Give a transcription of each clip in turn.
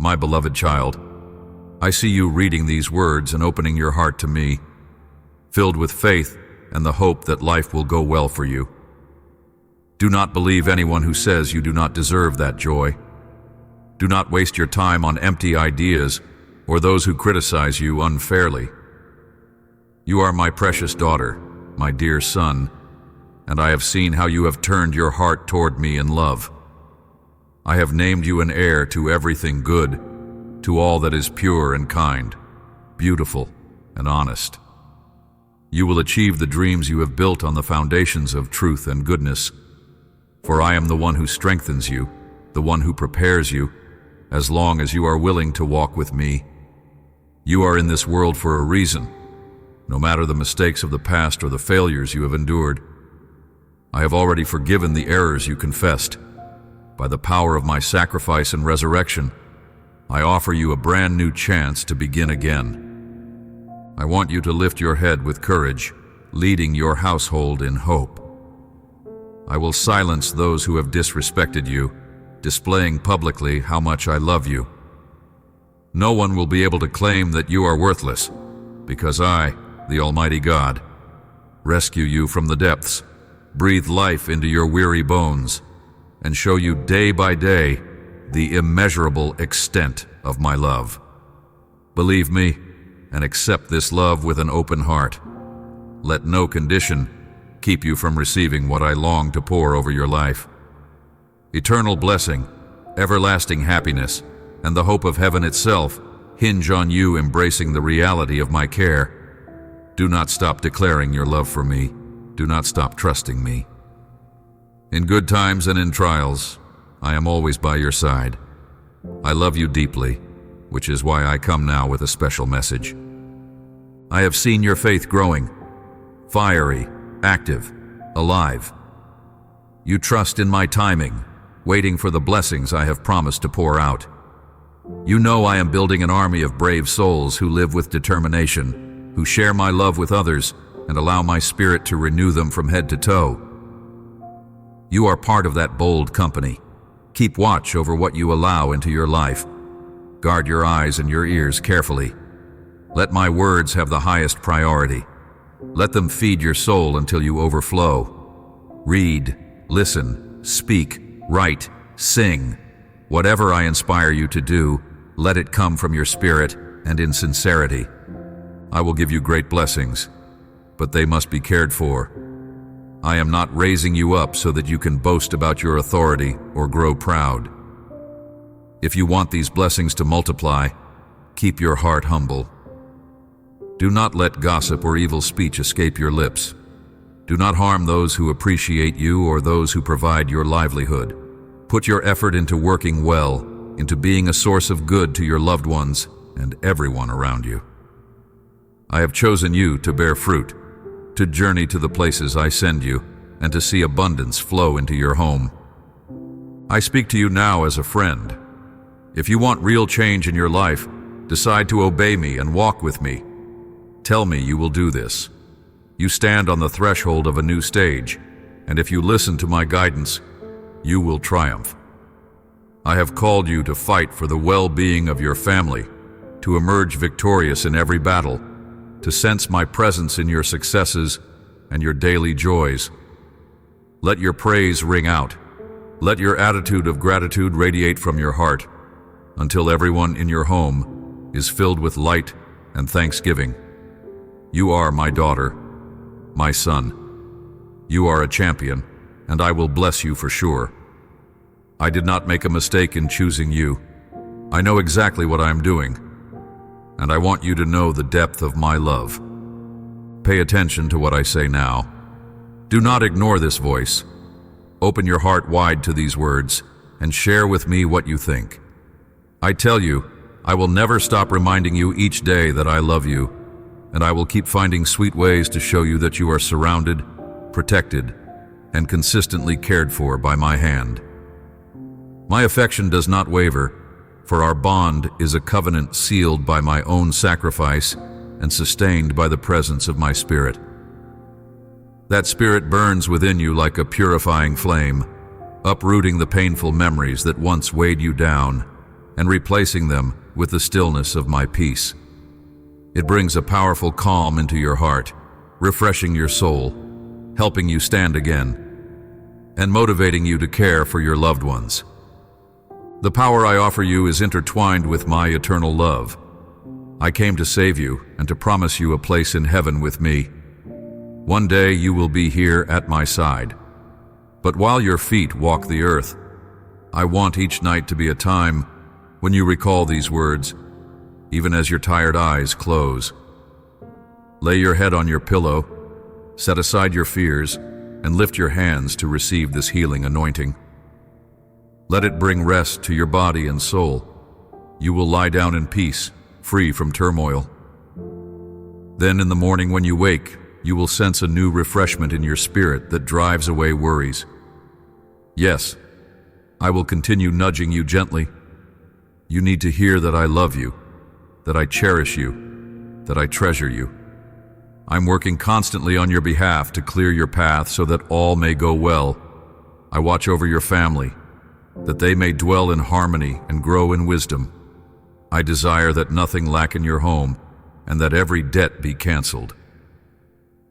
My beloved child, I see you reading these words and opening your heart to me, filled with faith and the hope that life will go well for you. Do not believe anyone who says you do not deserve that joy. Do not waste your time on empty ideas or those who criticize you unfairly. You are my precious daughter, my dear son, and I have seen how you have turned your heart toward me in love. I have named you an heir to everything good, to all that is pure and kind, beautiful and honest. You will achieve the dreams you have built on the foundations of truth and goodness, for I am the one who strengthens you, the one who prepares you, as long as you are willing to walk with me. You are in this world for a reason, no matter the mistakes of the past or the failures you have endured. I have already forgiven the errors you confessed. By the power of my sacrifice and resurrection, I offer you a brand new chance to begin again. I want you to lift your head with courage, leading your household in hope. I will silence those who have disrespected you, displaying publicly how much I love you. No one will be able to claim that you are worthless, because I, the Almighty God, rescue you from the depths, breathe life into your weary bones, and show you day by day the immeasurable extent of my love. Believe me and accept this love with an open heart. Let no condition keep you from receiving what I long to pour over your life. Eternal blessing, everlasting happiness, and the hope of heaven itself hinge on you embracing the reality of my care. Do not stop declaring your love for me. Do not stop trusting me. In good times and in trials, I am always by your side. I love you deeply, which is why I come now with a special message. I have seen your faith growing, fiery, active, alive. You trust in my timing, waiting for the blessings I have promised to pour out. You know I am building an army of brave souls who live with determination, who share my love with others and allow my spirit to renew them from head to toe. You are part of that bold company. Keep watch over what you allow into your life. Guard your eyes and your ears carefully. Let my words have the highest priority. Let them feed your soul until you overflow. Read, listen, speak, write, sing. Whatever I inspire you to do, let it come from your spirit and in sincerity. I will give you great blessings, but they must be cared for. I am not raising you up so that you can boast about your authority or grow proud. If you want these blessings to multiply, keep your heart humble. Do not let gossip or evil speech escape your lips. Do not harm those who appreciate you or those who provide your livelihood. Put your effort into working well, into being a source of good to your loved ones and everyone around you. I have chosen you to bear fruit, to journey to the places I send you, and to see abundance flow into your home. I speak to you now as a friend. If you want real change in your life, decide to obey me and walk with me. Tell me you will do this. You stand on the threshold of a new stage, and if you listen to my guidance, you will triumph. I have called you to fight for the well-being of your family, to emerge victorious in every battle, to sense my presence in your successes and your daily joys. Let your praise ring out. Let your attitude of gratitude radiate from your heart until everyone in your home is filled with light and thanksgiving. You are my daughter, my son. You are a champion, and I will bless you for sure. I did not make a mistake in choosing you. I know exactly what I am doing, and I want you to know the depth of my love. Pay attention to what I say now. Do not ignore this voice. Open your heart wide to these words and share with me what you think. I tell you, I will never stop reminding you each day that I love you, and I will keep finding sweet ways to show you that you are surrounded, protected, and consistently cared for by my hand. My affection does not waver, for our bond is a covenant sealed by my own sacrifice and sustained by the presence of my Spirit. That Spirit burns within you like a purifying flame, uprooting the painful memories that once weighed you down and replacing them with the stillness of my peace. It brings a powerful calm into your heart, refreshing your soul, helping you stand again, and motivating you to care for your loved ones. The power I offer you is intertwined with my eternal love. I came to save you and to promise you a place in heaven with me. One day you will be here at my side. But while your feet walk the earth, I want each night to be a time when you recall these words, even as your tired eyes close. Lay your head on your pillow, set aside your fears, and lift your hands to receive this healing anointing. Let it bring rest to your body and soul. You will lie down in peace, free from turmoil. Then in the morning when you wake, you will sense a new refreshment in your spirit that drives away worries. Yes, I will continue nudging you gently. You need to hear that I love you, that I cherish you, that I treasure you. I'm working constantly on your behalf to clear your path so that all may go well. I watch over your family, that they may dwell in harmony and grow in wisdom. I desire that nothing lack in your home and that every debt be canceled.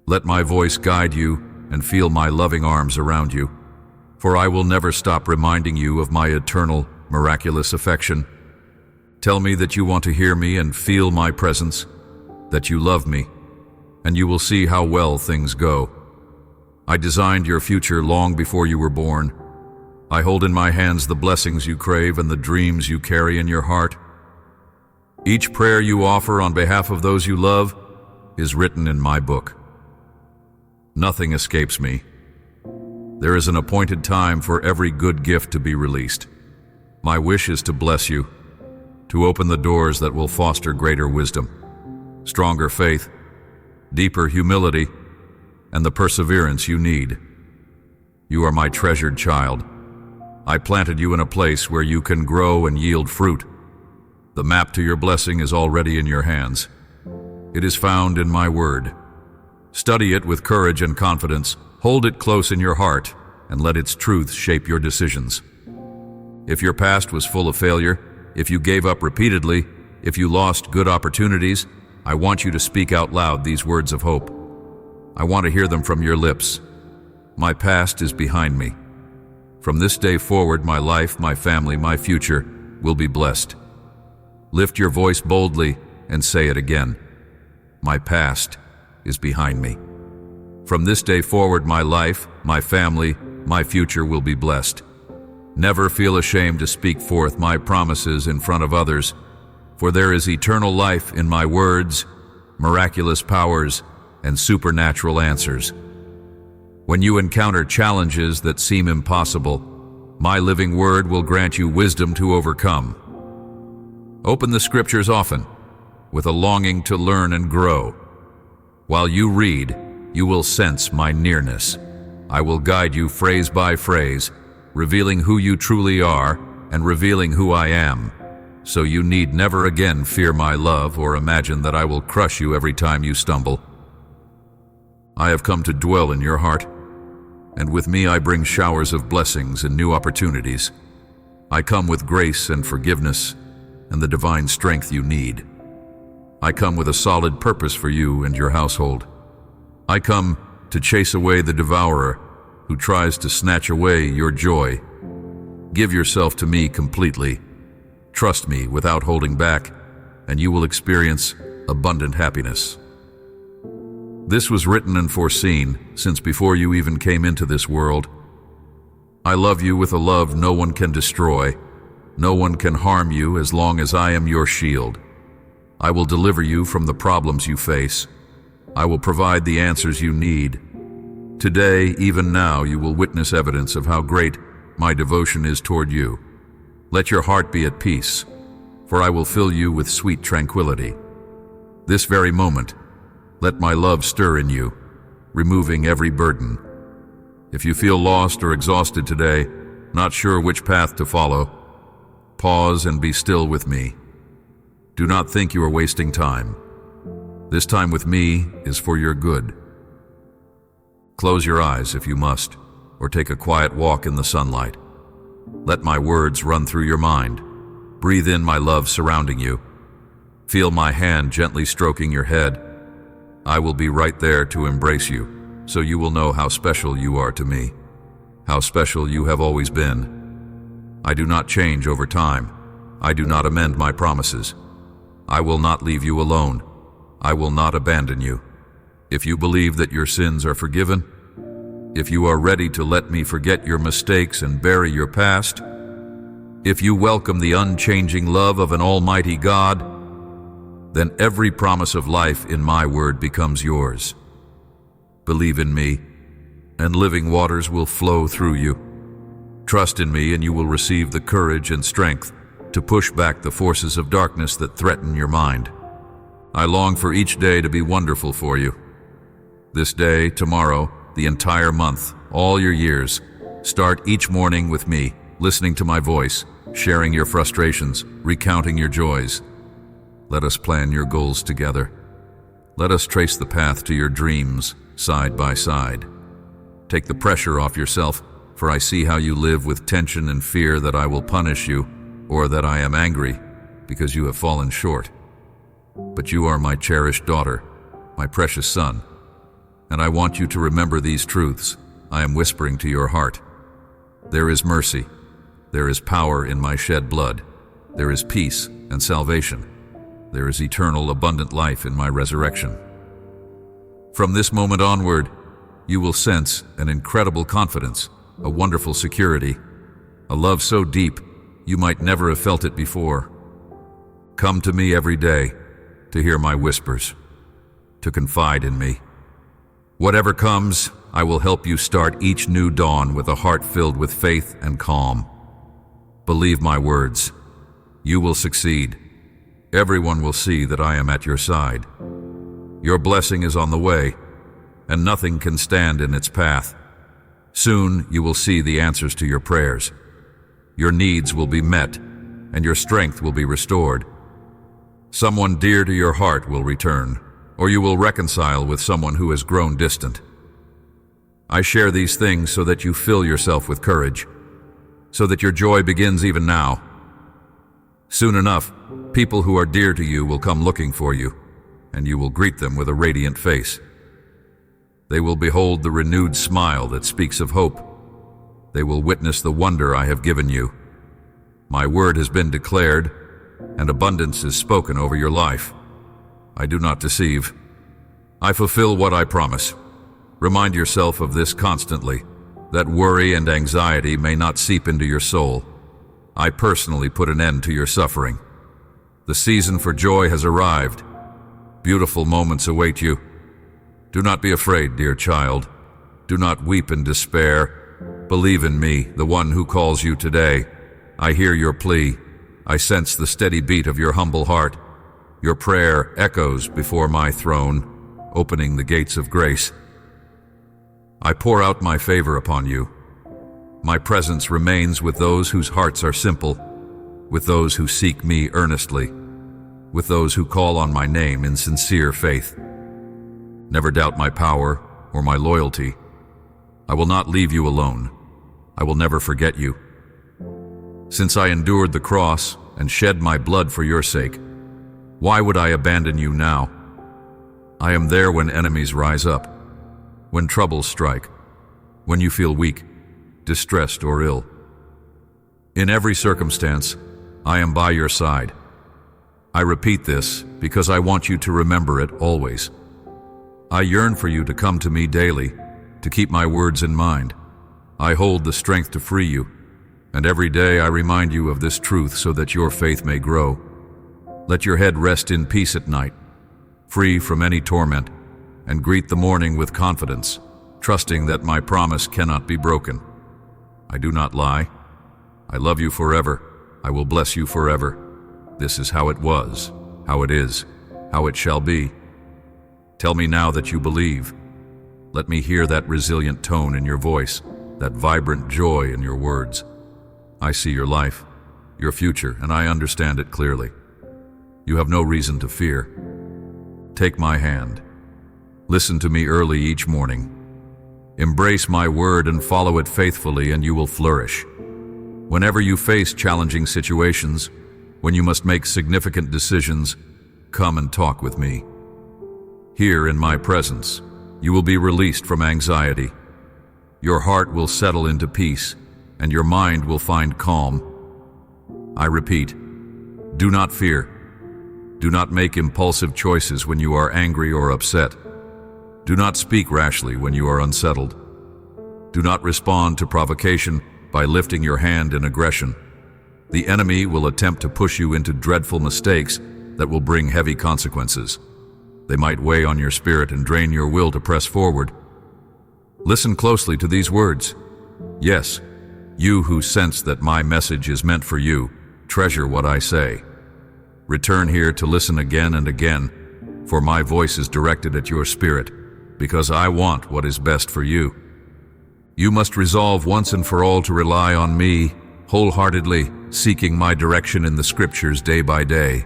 Let my voice guide you and feel my loving arms around you, for I will never stop reminding you of my eternal, miraculous affection. Tell me that you want to hear me and feel my presence, that you love me, and you will see how well things go. I designed your future long before you were born. I hold in my hands the blessings you crave and the dreams you carry in your heart. Each prayer you offer on behalf of those you love is written in my book. Nothing escapes me. There is an appointed time for every good gift to be released. My wish is to bless you, to open the doors that will foster greater wisdom, stronger faith, deeper humility, and the perseverance you need. You are my treasured child. I planted you in a place where you can grow and yield fruit. The map to your blessing is already in your hands. It is found in my word. Study it with courage and confidence. Hold it close in your heart and let its truth shape your decisions. If your past was full of failure, if you gave up repeatedly, if you lost good opportunities, I want you to speak out loud these words of hope. I want to hear them from your lips. My past is behind me. From this day forward, my life, my family, my future will be blessed. Lift your voice boldly and say it again. My past is behind me. From this day forward, my life, my family, my future will be blessed. Never feel ashamed to speak forth my promises in front of others, for there is eternal life in my words, miraculous powers, and supernatural answers. When you encounter challenges that seem impossible, my living word will grant you wisdom to overcome. Open the scriptures often, with a longing to learn and grow. While you read, you will sense my nearness. I will guide you phrase by phrase, revealing who you truly are and revealing who I am. So you need never again fear my love or imagine that I will crush you every time you stumble. I have come to dwell in your heart, and with me I bring showers of blessings and new opportunities. I come with grace and forgiveness and the divine strength you need. I come with a solid purpose for you and your household. I come to chase away the devourer who tries to snatch away your joy. Give yourself to me completely. Trust me without holding back, and you will experience abundant happiness. This was written and foreseen since before you even came into this world. I love you with a love no one can destroy. No one can harm you as long as I am your shield. I will deliver you from the problems you face. I will provide the answers you need. Today, even now, you will witness evidence of how great my devotion is toward you. Let your heart be at peace, for I will fill you with sweet tranquility. This very moment, let my love stir in you, removing every burden. If you feel lost or exhausted today, not sure which path to follow, pause and be still with me. Do not think you are wasting time. This time with me is for your good. Close your eyes if you must, or take a quiet walk in the sunlight. Let my words run through your mind. Breathe in my love surrounding you. Feel my hand gently stroking your head. I will be right there to embrace you, so you will know how special you are to me, how special you have always been. I do not change over time. I do not amend my promises. I will not leave you alone. I will not abandon you. If you believe that your sins are forgiven, if you are ready to let me forget your mistakes and bury your past, if you welcome the unchanging love of an almighty God, then every promise of life in my word becomes yours. Believe in me, and living waters will flow through you. Trust in me, and you will receive the courage and strength to push back the forces of darkness that threaten your mind. I long for each day to be wonderful for you. This day, tomorrow, the entire month, all your years. Start each morning with me, listening to my voice, sharing your frustrations, recounting your joys. Let us plan your goals together. Let us trace the path to your dreams, side by side. Take the pressure off yourself, for I see how you live with tension and fear that I will punish you, or that I am angry because you have fallen short. But you are my cherished daughter, my precious son, and I want you to remember these truths I am whispering to your heart. There is mercy. There is power in my shed blood. There is peace and salvation. There is eternal, abundant life in my resurrection. From this moment onward, you will sense an incredible confidence, a wonderful security, a love so deep you might never have felt it before. Come to me every day to hear my whispers, to confide in me. Whatever comes, I will help you start each new dawn with a heart filled with faith and calm. Believe my words. You will succeed. Everyone will see that I am at your side. Your blessing is on the way, and nothing can stand in its path. Soon you will see the answers to your prayers. Your needs will be met, and your strength will be restored. Someone dear to your heart will return, or you will reconcile with someone who has grown distant. I share these things so that you fill yourself with courage, so that your joy begins even now. Soon enough, people who are dear to you will come looking for you, and you will greet them with a radiant face. They will behold the renewed smile that speaks of hope. They will witness the wonder I have given you. My word has been declared, and abundance is spoken over your life. I do not deceive. I fulfill what I promise. Remind yourself of this constantly, that worry and anxiety may not seep into your soul. I personally put an end to your suffering. The season for joy has arrived. Beautiful moments await you. Do not be afraid, dear child. Do not weep in despair. Believe in me, the one who calls you today. I hear your plea. I sense the steady beat of your humble heart. Your prayer echoes before my throne, opening the gates of grace. I pour out my favor upon you. My presence remains with those whose hearts are simple, with those who seek me earnestly, with those who call on my name in sincere faith. Never doubt my power or my loyalty. I will not leave you alone. I will never forget you. Since I endured the cross and shed my blood for your sake, why would I abandon you now? I am there when enemies rise up, when troubles strike, when you feel weak, distressed, or ill. In every circumstance, I am by your side. I repeat this because I want you to remember it always. I yearn for you to come to me daily, to keep my words in mind. I hold the strength to free you, and every day I remind you of this truth so that your faith may grow. Let your head rest in peace at night, free from any torment, and greet the morning with confidence, trusting that my promise cannot be broken. I do not lie. I love you forever. I will bless you forever. This is how it was, how it is, how it shall be. Tell me now that you believe. Let me hear that resilient tone in your voice, that vibrant joy in your words. I see your life, your future, and I understand it clearly. You have no reason to fear. Take my hand. Listen to me early each morning. Embrace my word and follow it faithfully, and you will flourish. Whenever you face challenging situations, when you must make significant decisions, come and talk with me. Here in my presence, you will be released from anxiety. Your heart will settle into peace, and your mind will find calm. I repeat, do not fear. Do not make impulsive choices when you are angry or upset. Do not speak rashly when you are unsettled. Do not respond to provocation by lifting your hand in aggression. The enemy will attempt to push you into dreadful mistakes that will bring heavy consequences. They might weigh on your spirit and drain your will to press forward. Listen closely to these words. Yes, you who sense that my message is meant for you, treasure what I say. Return here to listen again and again, for my voice is directed at your spirit, because I want what is best for you. You must resolve once and for all to rely on me, wholeheartedly, seeking my direction in the scriptures day by day.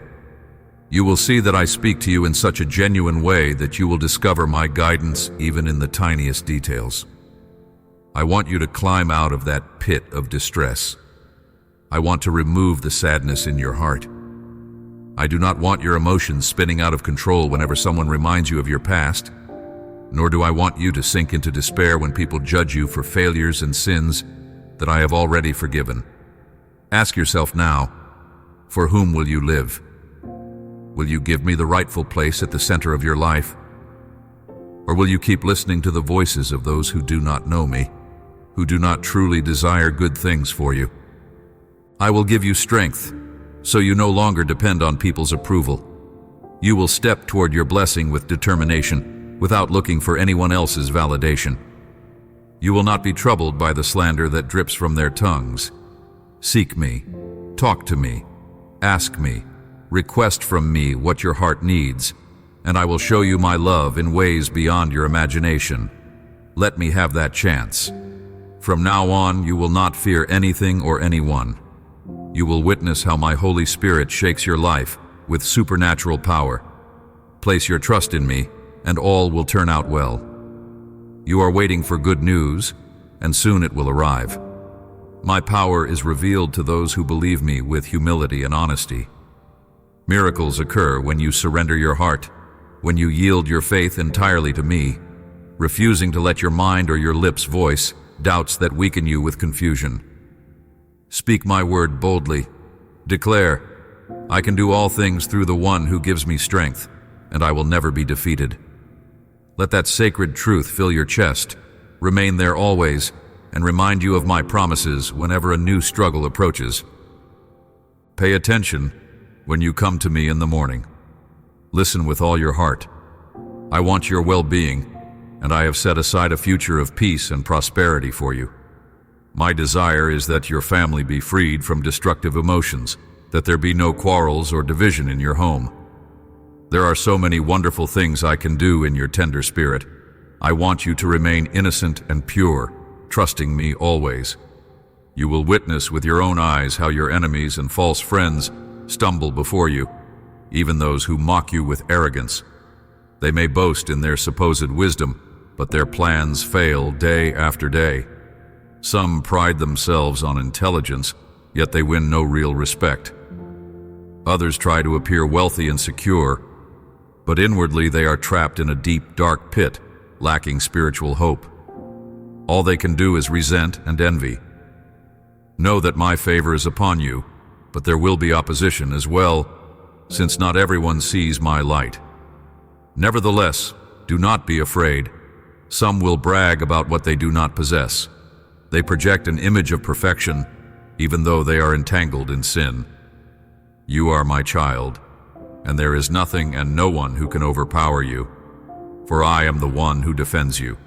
You will see that I speak to you in such a genuine way that you will discover my guidance even in the tiniest details. I want you to climb out of that pit of distress. I want to remove the sadness in your heart. I do not want your emotions spinning out of control whenever someone reminds you of your past, nor do I want you to sink into despair when people judge you for failures and sins that I have already forgiven. Ask yourself now, for whom will you live? Will you give me the rightful place at the center of your life? Or will you keep listening to the voices of those who do not know me, who do not truly desire good things for you? I will give you strength, so you no longer depend on people's approval. You will step toward your blessing with determination, without looking for anyone else's validation. You will not be troubled by the slander that drips from their tongues. Seek me, talk to me, ask me, request from me what your heart needs, and I will show you my love in ways beyond your imagination. Let me have that chance. From now on, you will not fear anything or anyone. You will witness how my Holy Spirit shakes your life with supernatural power. Place your trust in me, and all will turn out well. You are waiting for good news, and soon it will arrive. My power is revealed to those who believe me with humility and honesty. Miracles occur when you surrender your heart, when you yield your faith entirely to me, refusing to let your mind or your lips voice doubts that weaken you with confusion. Speak my word boldly. Declare, I can do all things through the one who gives me strength, and I will never be defeated. Let that sacred truth fill your chest, remain there always, and remind you of my promises whenever a new struggle approaches. Pay attention when you come to me in the morning. Listen with all your heart. I want your well-being, and I have set aside a future of peace and prosperity for you. My desire is that your family be freed from destructive emotions, that there be no quarrels or division in your home. There are so many wonderful things I can do in your tender spirit. I want you to remain innocent and pure, trusting me always. You will witness with your own eyes how your enemies and false friends stumble before you, even those who mock you with arrogance. They may boast in their supposed wisdom, but their plans fail day after day. Some pride themselves on intelligence, yet they win no real respect. Others try to appear wealthy and secure, but inwardly they are trapped in a deep, dark pit, lacking spiritual hope. All they can do is resent and envy. Know that my favor is upon you, but there will be opposition as well, since not everyone sees my light. Nevertheless, do not be afraid. Some will brag about what they do not possess. They project an image of perfection, even though they are entangled in sin. You are my child, and there is nothing and no one who can overpower you, for I am the one who defends you.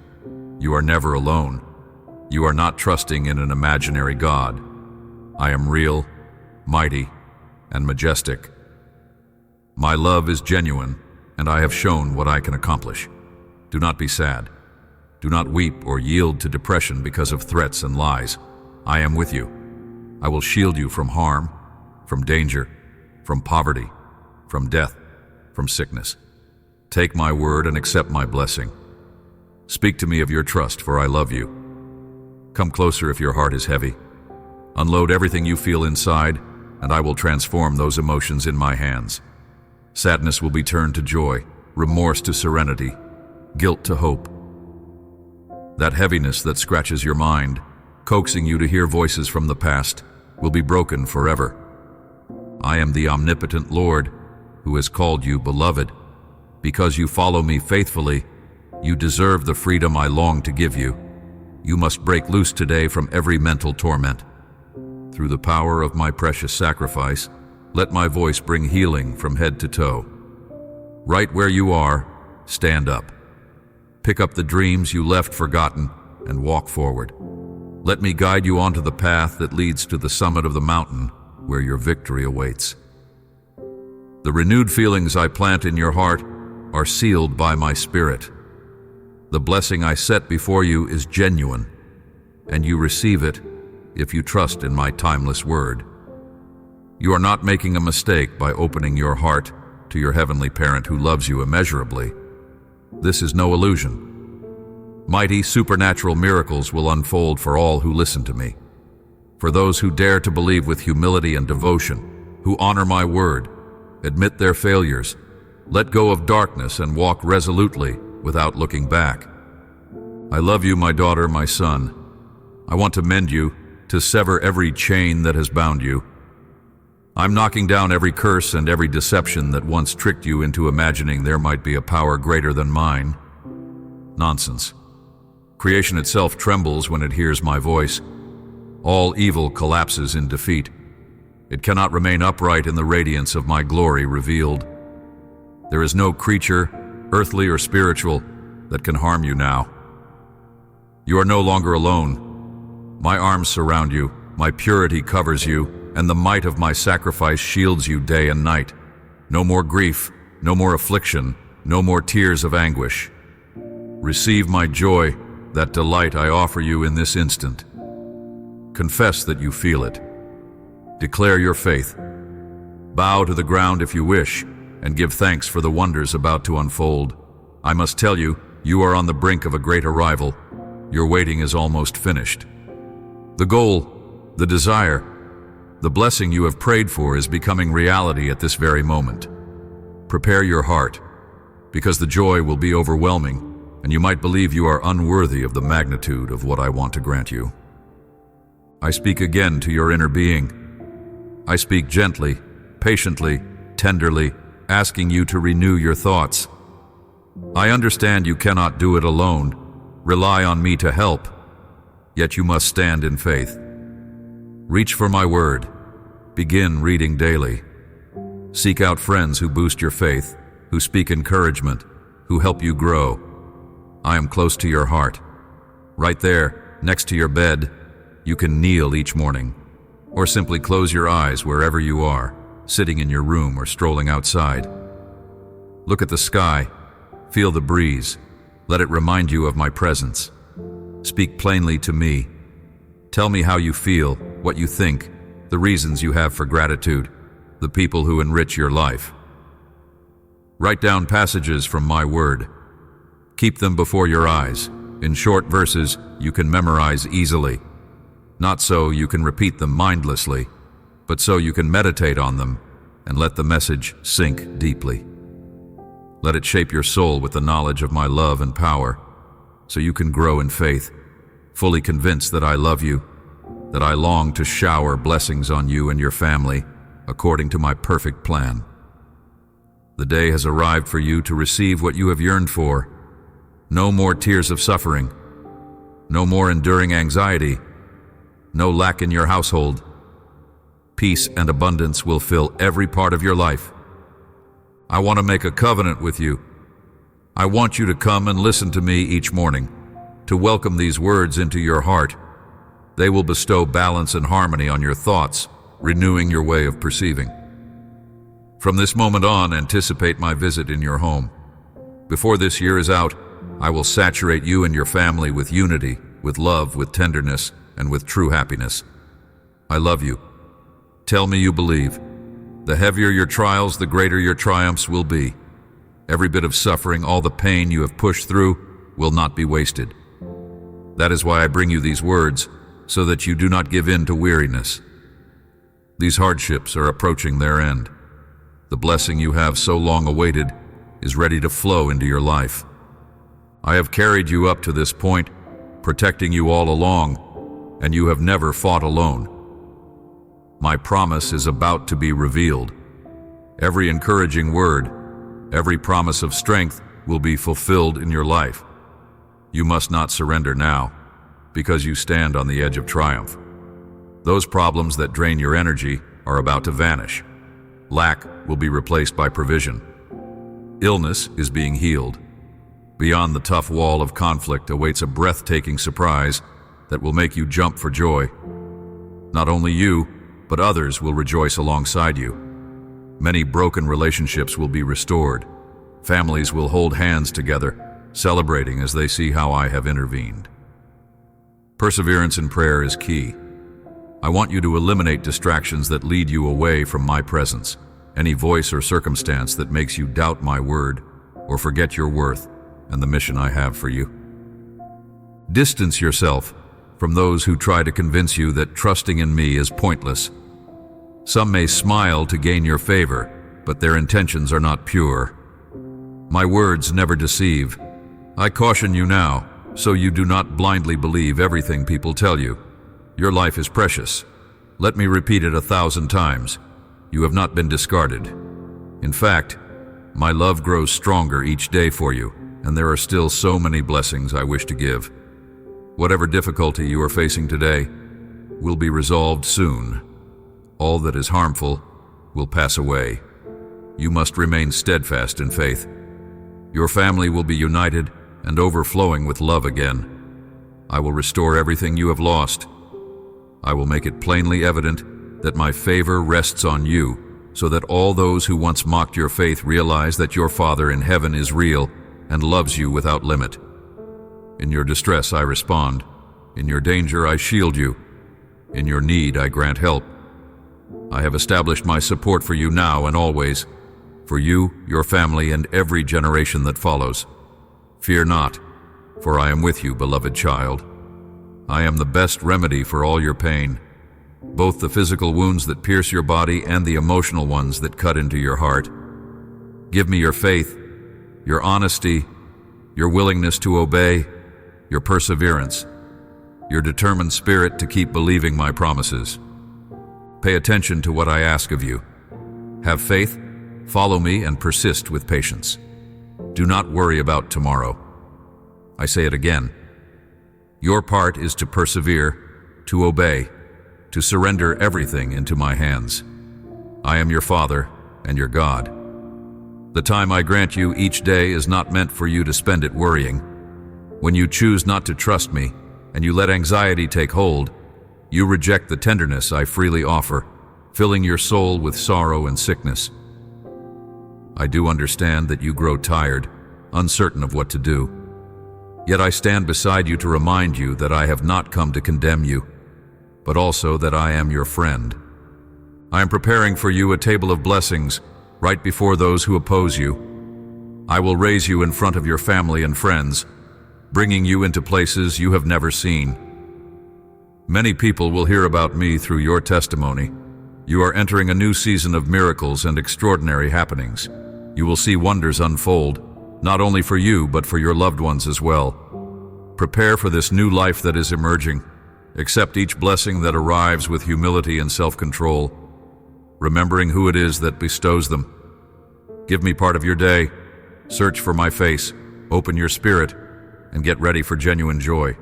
You are never alone. You are not trusting in an imaginary God. I am real, mighty, and majestic. My love is genuine, and I have shown what I can accomplish. Do not be sad. Do not weep or yield to depression because of threats and lies. I am with you. I will shield you from harm, from danger, from poverty, from death, from sickness. Take my word and accept my blessing. Speak to me of your trust, for I love you. Come closer if your heart is heavy. Unload everything you feel inside, and I will transform those emotions in my hands. Sadness will be turned to joy, remorse to serenity, guilt to hope. That heaviness that scratches your mind, coaxing you to hear voices from the past, will be broken forever. I am the omnipotent Lord, who has called you beloved. Because you follow me faithfully, you deserve the freedom I long to give you. You must break loose today from every mental torment. Through the power of my precious sacrifice, let my voice bring healing from head to toe. Right where you are, stand up. Pick up the dreams you left forgotten and walk forward. Let me guide you onto the path that leads to the summit of the mountain where your victory awaits. The renewed feelings I plant in your heart are sealed by my spirit. The blessing I set before you is genuine, and you receive it if you trust in my timeless word. You are not making a mistake by opening your heart to your heavenly parent who loves you immeasurably. This is no illusion. Mighty supernatural miracles will unfold for all who listen to me. For those who dare to believe with humility and devotion, who honor my word, admit their failures, let go of darkness and walk resolutely without looking back. I love you, my daughter, my son. I want to mend you, to sever every chain that has bound you. I'm knocking down every curse and every deception that once tricked you into imagining there might be a power greater than mine. Nonsense. Creation itself trembles when it hears my voice. All evil collapses in defeat. It cannot remain upright in the radiance of my glory revealed. There is no creature, earthly or spiritual, that can harm you now. You are no longer alone. My arms surround you, my purity covers you, and the might of my sacrifice shields you day and night. No more grief, no more affliction, no more tears of anguish. Receive my joy, that delight I offer you in this instant. Confess that you feel it. Declare your faith. Bow to the ground if you wish, and give thanks for the wonders about to unfold. I must tell you, you are on the brink of a great arrival. Your waiting is almost finished. The goal, the desire, the blessing you have prayed for is becoming reality at this very moment. Prepare your heart, because the joy will be overwhelming, and you might believe you are unworthy of the magnitude of what I want to grant you. I speak again to your inner being. I speak gently, patiently, tenderly, asking you to renew your thoughts. I understand you cannot do it alone. Rely on me to help, yet you must stand in faith. Reach for my word. Begin reading daily. Seek out friends who boost your faith, who speak encouragement, who help you grow. I am close to your heart. Right there, next to your bed, you can kneel each morning, or simply close your eyes wherever you are, sitting in your room or strolling outside. Look at the sky, feel the breeze, let it remind you of my presence. Speak plainly to me. Tell me how you feel, what you think, the reasons you have for gratitude, the people who enrich your life. Write down passages from my word. Keep them before your eyes, in short verses you can memorize easily. Not so you can repeat them mindlessly, but so you can meditate on them and let the message sink deeply. Let it shape your soul with the knowledge of my love and power, so you can grow in faith, fully convinced that I love you, that I long to shower blessings on you and your family according to my perfect plan. The day has arrived for you to receive what you have yearned for. No more tears of suffering, no more enduring anxiety, no lack in your household. Peace and abundance will fill every part of your life. I want to make a covenant with you. I want you to come and listen to me each morning, to welcome these words into your heart. They will bestow balance and harmony on your thoughts, renewing your way of perceiving. From this moment on, anticipate my visit in your home. Before this year is out, I will saturate you and your family with unity, with love, with tenderness, and with true happiness. I love you. Tell me you believe. The heavier your trials, the greater your triumphs will be. Every bit of suffering, all the pain you have pushed through, will not be wasted. That is why I bring you these words, so that you do not give in to weariness. These hardships are approaching their end. The blessing you have so long awaited is ready to flow into your life. I have carried you up to this point, protecting you all along, and you have never fought alone. My promise is about to be revealed. Every encouraging word, every promise of strength will be fulfilled in your life. You must not surrender now, because you stand on the edge of triumph. Those problems that drain your energy are about to vanish. Lack will be replaced by provision. Illness is being healed. Beyond the tough wall of conflict awaits a breathtaking surprise that will make you jump for joy. Not only you, but others will rejoice alongside you. Many broken relationships will be restored. Families will hold hands together, celebrating as they see how I have intervened. Perseverance in prayer is key. I want you to eliminate distractions that lead you away from my presence, any voice or circumstance that makes you doubt my word or forget your worth and the mission I have for you. Distance yourself from those who try to convince you that trusting in me is pointless. Some may smile to gain your favor, but their intentions are not pure. My words never deceive. I caution you now, so you do not blindly believe everything people tell you. Your life is precious. Let me repeat it 1,000 times. You have not been discarded. In fact, my love grows stronger each day for you, and there are still so many blessings I wish to give. Whatever difficulty you are facing today will be resolved soon. All that is harmful will pass away. You must remain steadfast in faith. Your family will be united and overflowing with love again. I will restore everything you have lost. I will make it plainly evident that my favor rests on you, so that all those who once mocked your faith realize that your Father in heaven is real and loves you without limit. In your distress I respond. In your danger I shield you. In your need I grant help. I have established my support for you now and always, for you, your family, and every generation that follows. Fear not, for I am with you, beloved child. I am the best remedy for all your pain, both the physical wounds that pierce your body and the emotional ones that cut into your heart. Give me your faith, your honesty, your willingness to obey, your perseverance, your determined spirit to keep believing my promises. Pay attention to what I ask of you. Have faith, follow me, and persist with patience. Do not worry about tomorrow. I say it again. Your part is to persevere, to obey, to surrender everything into my hands. I am your Father and your God. The time I grant you each day is not meant for you to spend it worrying. When you choose not to trust me and you let anxiety take hold, you reject the tenderness I freely offer, filling your soul with sorrow and sickness. I do understand that you grow tired, uncertain of what to do. Yet I stand beside you to remind you that I have not come to condemn you, but also that I am your friend. I am preparing for you a table of blessings right before those who oppose you. I will raise you in front of your family and friends, bringing you into places you have never seen. Many people will hear about me through your testimony. You are entering a new season of miracles and extraordinary happenings. You will see wonders unfold, not only for you, but for your loved ones as well. Prepare for this new life that is emerging. Accept each blessing that arrives with humility and self-control, remembering who it is that bestows them. Give me part of your day. Search for my face, open your spirit, and get ready for genuine joy.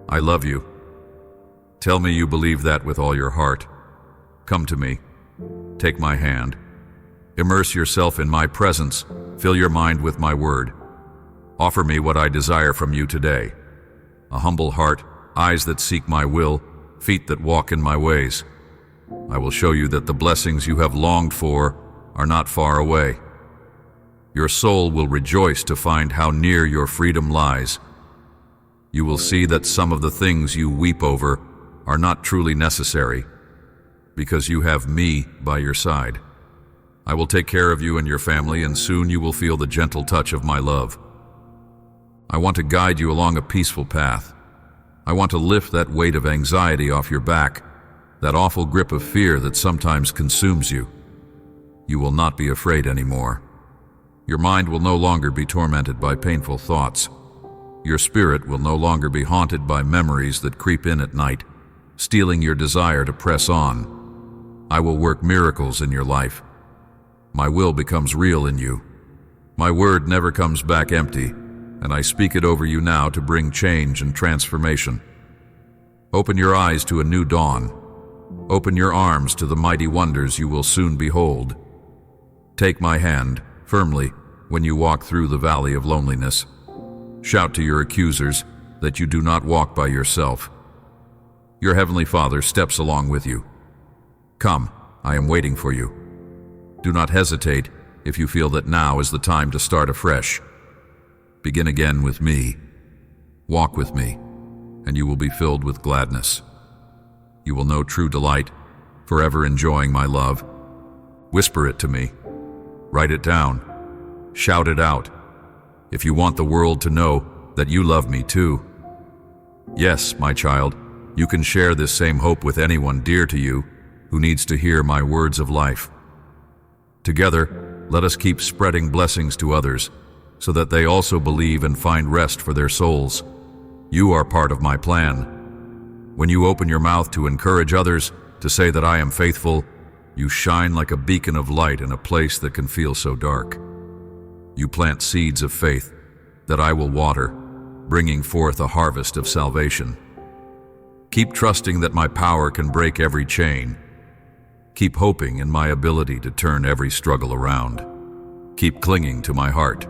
I love you. Tell me you believe that with all your heart. Come to me. Take my hand. Immerse yourself in my presence. Fill your mind with my word. Offer me what I desire from you today. A humble heart, eyes that seek my will, feet that walk in my ways. I will show you that the blessings you have longed for are not far away. Your soul will rejoice to find how near your freedom lies. You will see that some of the things you weep over are not truly necessary, because you have me by your side. I will take care of you and your family, and soon you will feel the gentle touch of my love. I want to guide you along a peaceful path. I want to lift that weight of anxiety off your back that awful grip of fear that sometimes consumes you. You will not be afraid anymore. Your mind will no longer be tormented by painful thoughts. Your spirit will no longer be haunted by memories that creep in at night, stealing your desire to press on. I will work miracles in your life. My will becomes real in you. My word never comes back empty, and I speak it over you now to bring change and transformation. Open your eyes to a new dawn. Open your arms to the mighty wonders you will soon behold. Take my hand firmly when you walk through the valley of loneliness. Shout to your accusers that you do not walk by yourself. Your Heavenly Father steps along with you. Come, I am waiting for you. Do not hesitate if you feel that now is the time to start afresh. Begin again with me. Walk with me, and you will be filled with gladness. You will know true delight, forever enjoying my love. Whisper it to me. Write it down. Shout it out. If you want the world to know that you love me too. Yes, my child, you can share this same hope with anyone dear to you who needs to hear my words of life. Together, let us keep spreading blessings to others so that they also believe and find rest for their souls. You are part of my plan. When you open your mouth to encourage others, to say that I am faithful, you shine like a beacon of light in a place that can feel so dark. You plant seeds of faith that I will water, bringing forth a harvest of salvation. Keep trusting that my power can break every chain. Keep hoping in my ability to turn every struggle around. Keep clinging to my heart,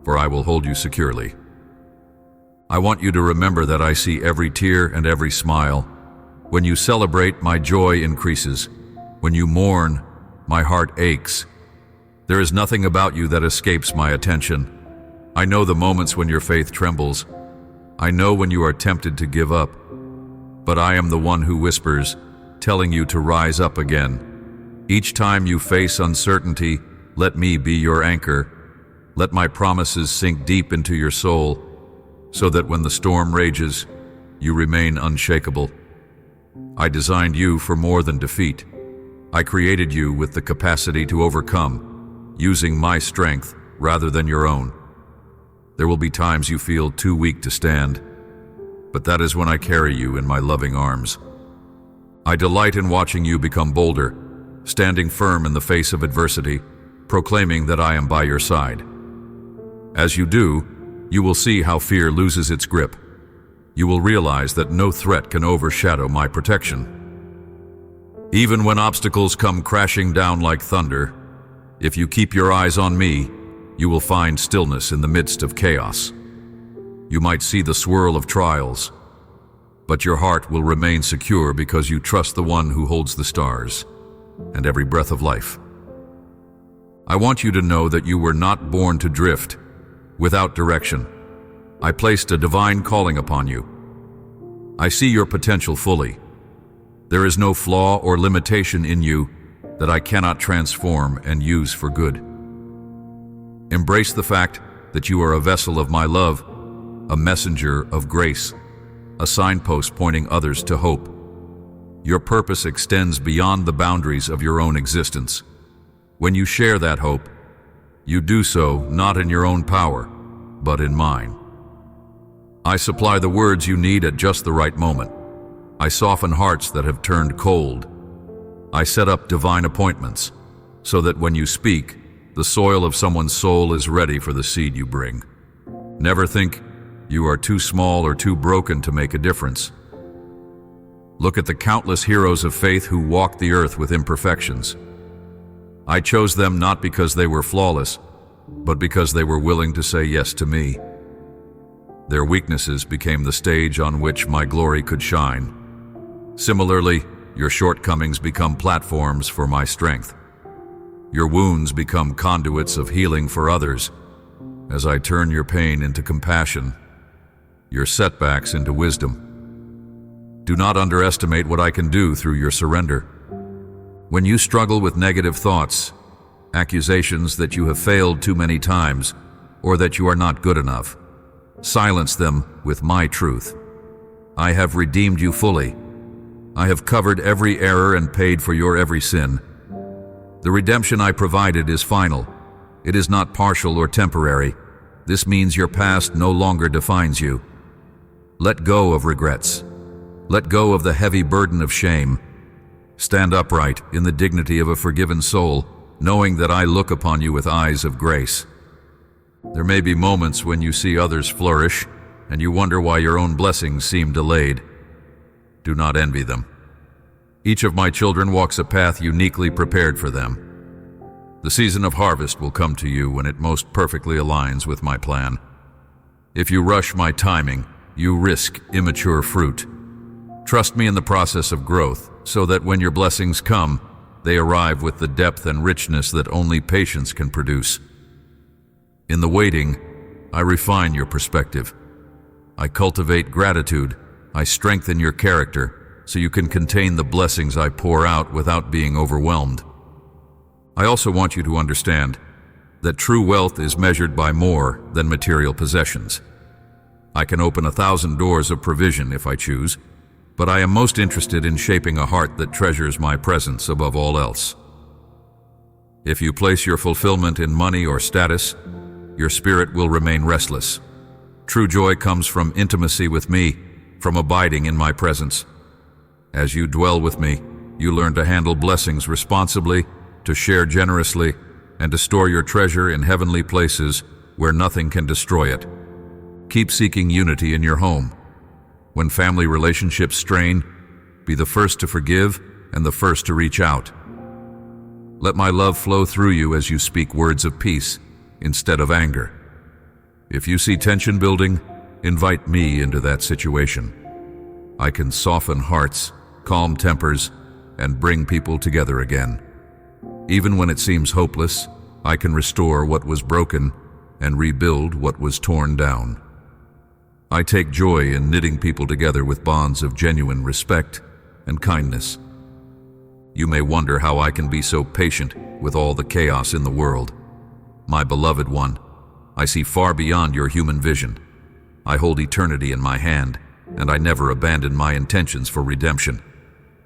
for I will hold you securely. I want you to remember that I see every tear and every smile. When you celebrate, my joy increases. When you mourn, my heart aches. There is nothing about you that escapes my attention. I know the moments when your faith trembles. I know when you are tempted to give up. But I am the one who whispers, telling you to rise up again. Each time you face uncertainty, let me be your anchor. Let my promises sink deep into your soul, so that when the storm rages, you remain unshakable. I designed you for more than defeat. I created you with the capacity to overcome, using my strength rather than your own. There will be times you feel too weak to stand, but that is when I carry you in my loving arms. I delight in watching you become bolder, standing firm in the face of adversity, proclaiming that I am by your side. As you do, you will see how fear loses its grip. You will realize that no threat can overshadow my protection. Even when obstacles come crashing down like thunder, if you keep your eyes on me, you will find stillness in the midst of chaos. You might see the swirl of trials, but your heart will remain secure because you trust the one who holds the stars and every breath of life. I want you to know that you were not born to drift, without direction. I placed a divine calling upon you. I see your potential fully. There is no flaw or limitation in you that I cannot transform and use for good. Embrace the fact that you are a vessel of my love, a messenger of grace, a signpost pointing others to hope. Your purpose extends beyond the boundaries of your own existence. When you share that hope, you do so not in your own power, but in mine. I supply the words you need at just the right moment. I soften hearts that have turned cold. I set up divine appointments so that when you speak, the soil of someone's soul is ready for the seed you bring. Never think you are too small or too broken to make a difference. Look at the countless heroes of faith who walked the earth with imperfections. I chose them not because they were flawless, but because they were willing to say yes to me. Their weaknesses became the stage on which my glory could shine. Similarly, your shortcomings become platforms for my strength. Your wounds become conduits of healing for others, as I turn your pain into compassion, your setbacks into wisdom. Do not underestimate what I can do through your surrender. When you struggle with negative thoughts, accusations that you have failed too many times, or that you are not good enough, silence them with my truth. I have redeemed you fully. I have covered every error and paid for your every sin. The redemption I provided is final. It is not partial or temporary. This means your past no longer defines you. Let go of regrets. Let go of the heavy burden of shame. Stand upright in the dignity of a forgiven soul, knowing that I look upon you with eyes of grace. There may be moments when you see others flourish, and you wonder why your own blessings seem delayed. Do not envy them. Each of my children walks a path uniquely prepared for them. The season of harvest will come to you when it most perfectly aligns with my plan. If you rush my timing, you risk immature fruit. Trust me in the process of growth, so that when your blessings come, they arrive with the depth and richness that only patience can produce. In the waiting, I refine your perspective. I cultivate gratitude. I strengthen your character, so you can contain the blessings I pour out without being overwhelmed. I also want you to understand that true wealth is measured by more than material possessions. I can open 1,000 doors of provision if I choose, but I am most interested in shaping a heart that treasures my presence above all else. If you place your fulfillment in money or status, your spirit will remain restless. True joy comes from intimacy with me, from abiding in my presence. As you dwell with me, you learn to handle blessings responsibly, to share generously, and to store your treasure in heavenly places where nothing can destroy it. Keep seeking unity in your home. When family relationships strain, be the first to forgive and the first to reach out. Let my love flow through you as you speak words of peace instead of anger. If you see tension building, invite me into that situation. I can soften hearts, calm tempers, and bring people together again. Even when it seems hopeless, I can restore what was broken and rebuild what was torn down. I take joy in knitting people together with bonds of genuine respect and kindness. You may wonder how I can be so patient with all the chaos in the world. My beloved one, I see far beyond your human vision. I hold eternity in my hand, and I never abandon my intentions for redemption.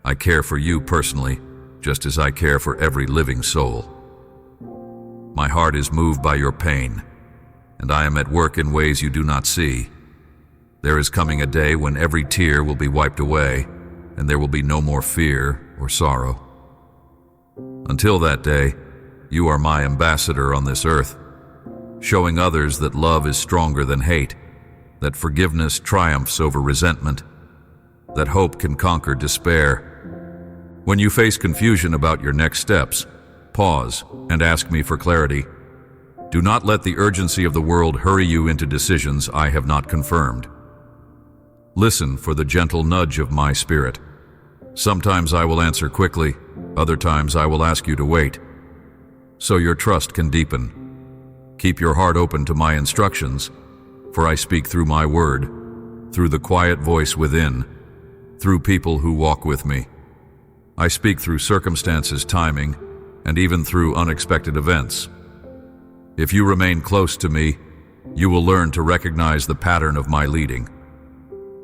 I care for you personally, just as I care for every living soul. My heart is moved by your pain, and I am at work in ways you do not see. There is coming a day when every tear will be wiped away, and there will be no more fear or sorrow. Until that day, you are my ambassador on this earth, showing others that love is stronger than hate, that forgiveness triumphs over resentment, that hope can conquer despair. When you face confusion about your next steps, pause and ask me for clarity. Do not let the urgency of the world hurry you into decisions I have not confirmed. Listen for the gentle nudge of my spirit. Sometimes I will answer quickly, other times I will ask you to wait, so your trust can deepen. Keep your heart open to my instructions, for I speak through my word, through the quiet voice within, through people who walk with me. I speak through circumstances, timing, and even through unexpected events. If you remain close to me, you will learn to recognize the pattern of my leading.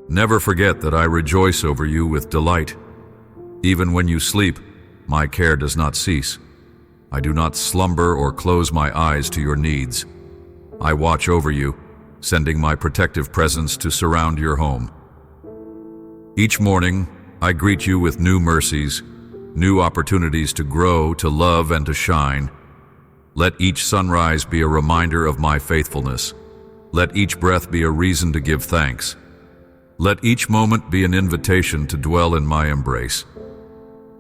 Never forget that I rejoice over you with delight. Even when you sleep, my care does not cease. I do not slumber or close my eyes to your needs. I watch over you, sending my protective presence to surround your home. Each morning, I greet you with new mercies, new opportunities to grow, to love, and to shine. Let each sunrise be a reminder of my faithfulness. Let each breath be a reason to give thanks. Let each moment be an invitation to dwell in my embrace.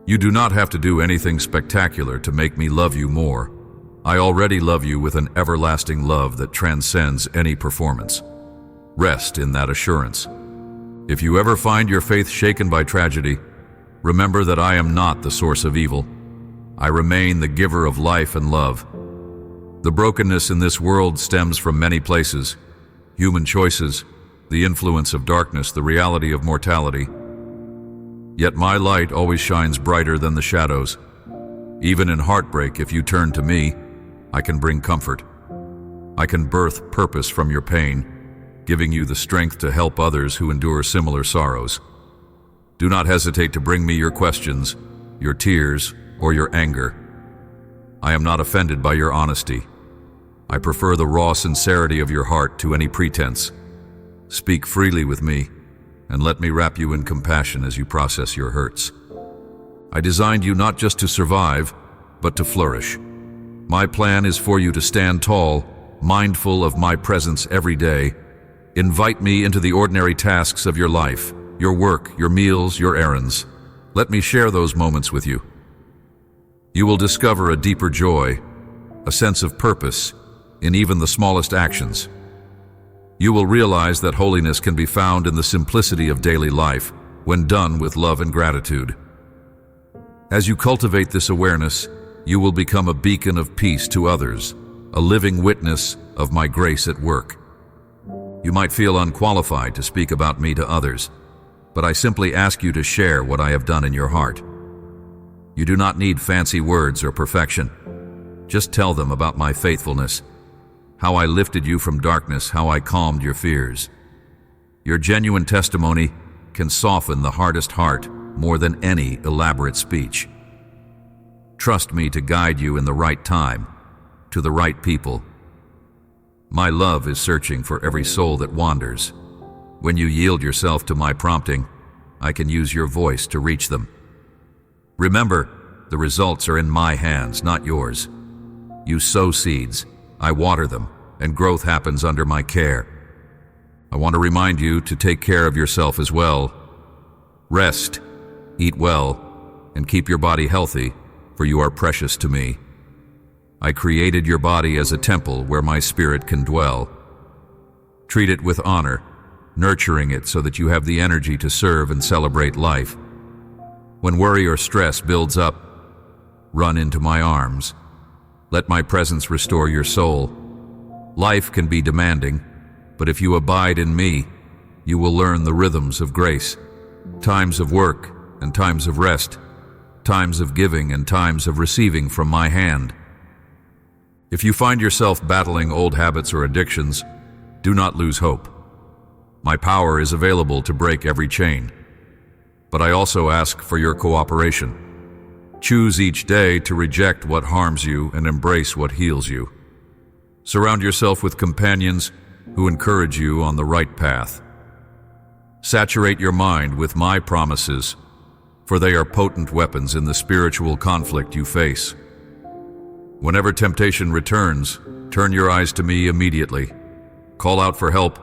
You do not have to do anything spectacular to make me love you more. I already love you with an everlasting love that transcends any performance. Rest in that assurance. If you ever find your faith shaken by tragedy, remember that I am not the source of evil. I remain the giver of life and love. The brokenness in this world stems from many places: human choices, the influence of darkness, the reality of mortality. Yet my light always shines brighter than the shadows. Even in heartbreak, if you turn to me, I can bring comfort. I can birth purpose from your pain, giving you the strength to help others who endure similar sorrows. Do not hesitate to bring me your questions, your tears, or your anger. I am not offended by your honesty. I prefer the raw sincerity of your heart to any pretense. Speak freely with me, and let me wrap you in compassion as you process your hurts. I designed you not just to survive, but to flourish. My plan is for you to stand tall, mindful of my presence every day. Invite me into the ordinary tasks of your life, your work, your meals, your errands. Let me share those moments with you. You will discover a deeper joy, a sense of purpose, in even the smallest actions. You will realize that holiness can be found in the simplicity of daily life when done with love and gratitude. As you cultivate this awareness, you will become a beacon of peace to others, a living witness of my grace at work. You might feel unqualified to speak about me to others, but I simply ask you to share what I have done in your heart. You do not need fancy words or perfection. Just tell them about my faithfulness, how I lifted you from darkness, how I calmed your fears. Your genuine testimony can soften the hardest heart more than any elaborate speech. Trust me to guide you in the right time, to the right people. My love is searching for every soul that wanders. When you yield yourself to my prompting, I can use your voice to reach them. Remember, the results are in my hands, not yours. You sow seeds, I water them, and growth happens under my care. I want to remind you to take care of yourself as well. Rest, eat well, and keep your body healthy, for you are precious to me. I created your body as a temple where my spirit can dwell. Treat it with honor, nurturing it so that you have the energy to serve and celebrate life. When worry or stress builds up, run into my arms. Let my presence restore your soul. Life can be demanding, but if you abide in me, you will learn the rhythms of grace, times of work and times of rest, times of giving and times of receiving from my hand. If you find yourself battling old habits or addictions, do not lose hope. My power is available to break every chain. But I also ask for your cooperation. Choose each day to reject what harms you and embrace what heals you. Surround yourself with companions who encourage you on the right path. Saturate your mind with my promises, for they are potent weapons in the spiritual conflict you face. Whenever temptation returns, turn your eyes to me immediately. Call out for help,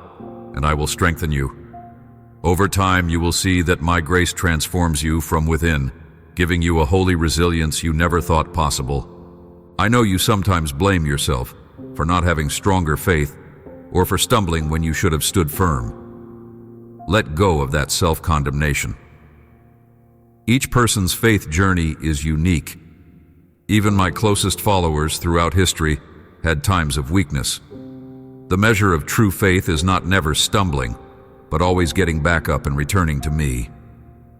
and I will strengthen you. Over time, you will see that my grace transforms you from within, giving you a holy resilience you never thought possible. I know you sometimes blame yourself for not having stronger faith or for stumbling when you should have stood firm. Let go of that self-condemnation. Each person's faith journey is unique. Even my closest followers throughout history had times of weakness. The measure of true faith is not never stumbling, but always getting back up and returning to me.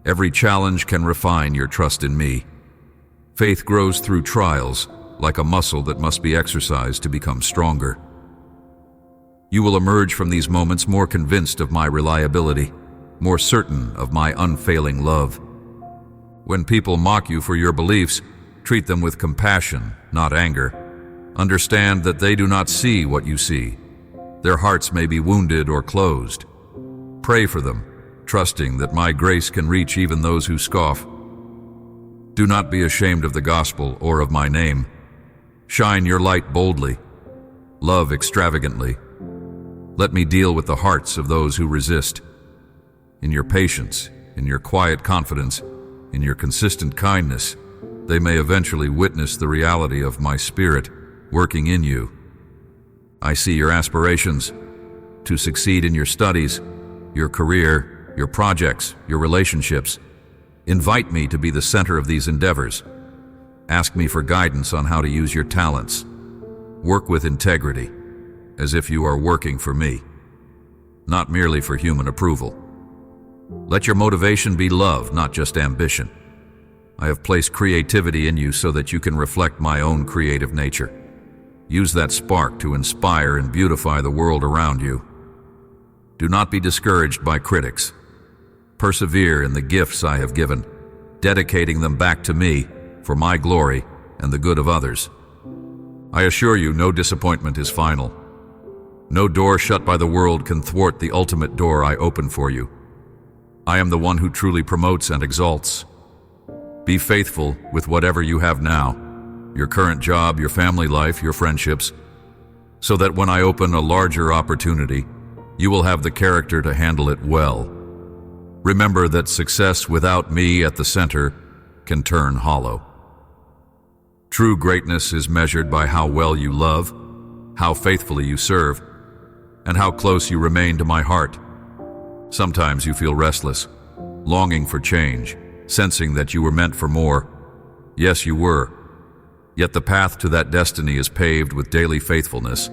Every challenge can refine your trust in me. Faith grows through trials, like a muscle that must be exercised to become stronger. You will emerge from these moments more convinced of my reliability, more certain of my unfailing love. When people mock you for your beliefs, treat them with compassion, not anger. Understand that they do not see what you see. Their hearts may be wounded or closed. Pray for them, trusting that my grace can reach even those who scoff. Do not be ashamed of the gospel or of my name. Shine your light boldly. Love extravagantly. Let me deal with the hearts of those who resist. In your patience, in your quiet confidence, in your consistent kindness, they may eventually witness the reality of my Spirit working in you. I see your aspirations to succeed in your studies, your career, your projects, your relationships. Invite me to be the center of these endeavors. Ask me for guidance on how to use your talents. Work with integrity, as if you are working for me, not merely for human approval. Let your motivation be love, not just ambition. I have placed creativity in you so that you can reflect my own creative nature. Use that spark to inspire and beautify the world around you. Do not be discouraged by critics. Persevere in the gifts I have given, dedicating them back to me for my glory and the good of others. I assure you, no disappointment is final. No door shut by the world can thwart the ultimate door I open for you. I am the one who truly promotes and exalts. Be faithful with whatever you have now, your current job, your family life, your friendships, so that when I open a larger opportunity, you will have the character to handle it well. Remember that success without me at the center can turn hollow. True greatness is measured by how well you love, how faithfully you serve, and how close you remain to my heart. Sometimes you feel restless, longing for change, sensing that you were meant for more. Yes, you were. Yet the path to that destiny is paved with daily faithfulness,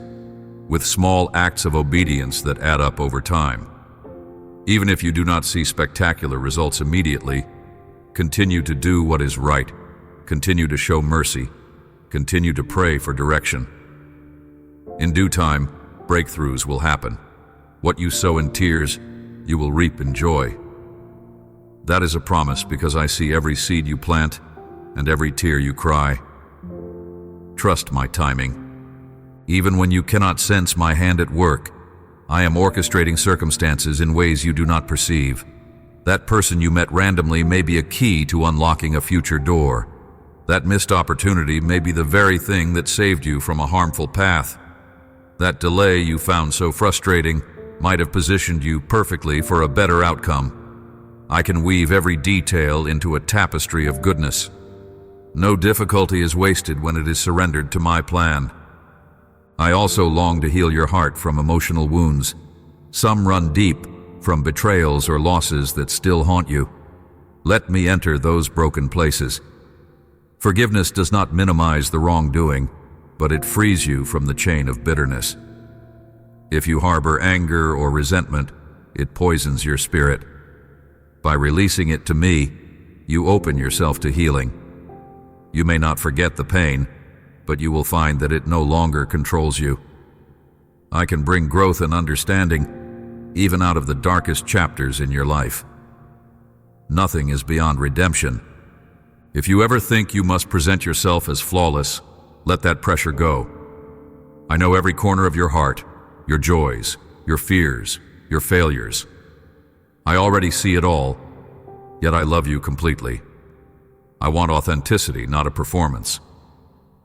with small acts of obedience that add up over time. Even if you do not see spectacular results immediately, continue to do what is right, continue to show mercy, continue to pray for direction. In due time, breakthroughs will happen. What you sow in tears, you will reap in joy. That is a promise, because I see every seed you plant and every tear you cry. Trust my timing. Even when you cannot sense my hand at work, I am orchestrating circumstances in ways you do not perceive. That person you met randomly may be a key to unlocking a future door. That missed opportunity may be the very thing that saved you from a harmful path. That delay you found so frustrating might have positioned you perfectly for a better outcome. I can weave every detail into a tapestry of goodness. No difficulty is wasted when it is surrendered to my plan. I also long to heal your heart from emotional wounds. Some run deep from betrayals or losses that still haunt you. Let me enter those broken places. Forgiveness does not minimize the wrongdoing, but it frees you from the chain of bitterness. If you harbor anger or resentment, it poisons your spirit. By releasing it to me, you open yourself to healing. You may not forget the pain, but you will find that it no longer controls you. I can bring growth and understanding, even out of the darkest chapters in your life. Nothing is beyond redemption. If you ever think you must present yourself as flawless, let that pressure go. I know every corner of your heart, your joys, your fears, your failures. I already see it all, yet I love you completely. I want authenticity, not a performance.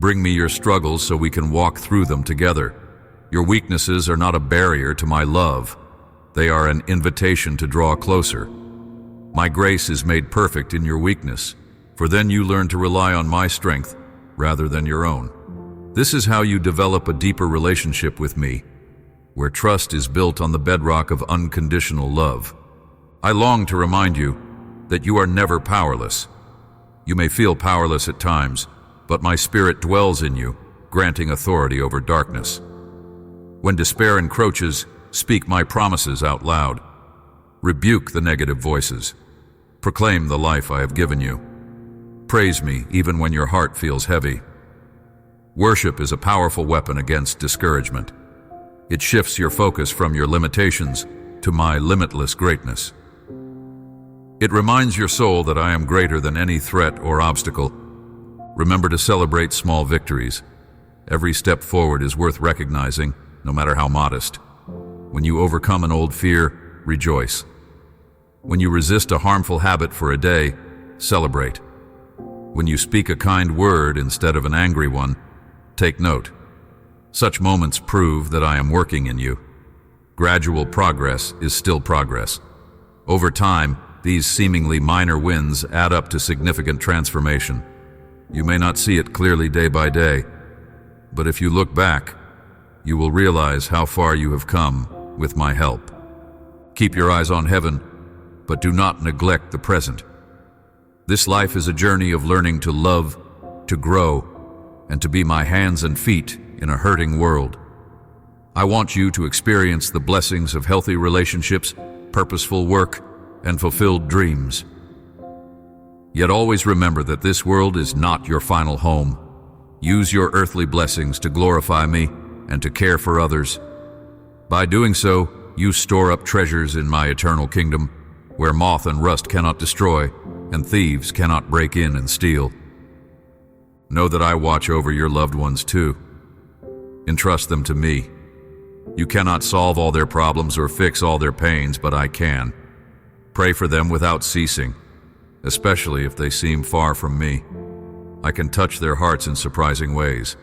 Bring me your struggles so we can walk through them together. Your weaknesses are not a barrier to my love. They are an invitation to draw closer. My grace is made perfect in your weakness, for then you learn to rely on my strength rather than your own. This is how you develop a deeper relationship with me, where trust is built on the bedrock of unconditional love. I long to remind you that you are never powerless. You may feel powerless at times, but my spirit dwells in you, granting authority over darkness. When despair encroaches, speak my promises out loud. Rebuke the negative voices. Proclaim the life I have given you. Praise me even when your heart feels heavy. Worship is a powerful weapon against discouragement. It shifts your focus from your limitations to my limitless greatness. It reminds your soul that I am greater than any threat or obstacle. Remember to celebrate small victories. Every step forward is worth recognizing, no matter how modest. When you overcome an old fear, rejoice. When you resist a harmful habit for a day, celebrate. When you speak a kind word instead of an angry one, take note. Such moments prove that I am working in you. Gradual progress is still progress. Over time, these seemingly minor wins add up to significant transformation. You may not see it clearly day by day, but if you look back, you will realize how far you have come with my help. Keep your eyes on heaven, but do not neglect the present. This life is a journey of learning to love, to grow, and to be my hands and feet in a hurting world. I want you to experience the blessings of healthy relationships, purposeful work, and fulfilled dreams. Yet always remember that this world is not your final home. Use your earthly blessings to glorify me and to care for others. By doing so, you store up treasures in my eternal kingdom, where moth and rust cannot destroy, and thieves cannot break in and steal. Know that I watch over your loved ones too. Entrust them to me. You cannot solve all their problems or fix all their pains, but I can. Pray for them without ceasing, especially if they seem far from me. I can touch their hearts in surprising ways.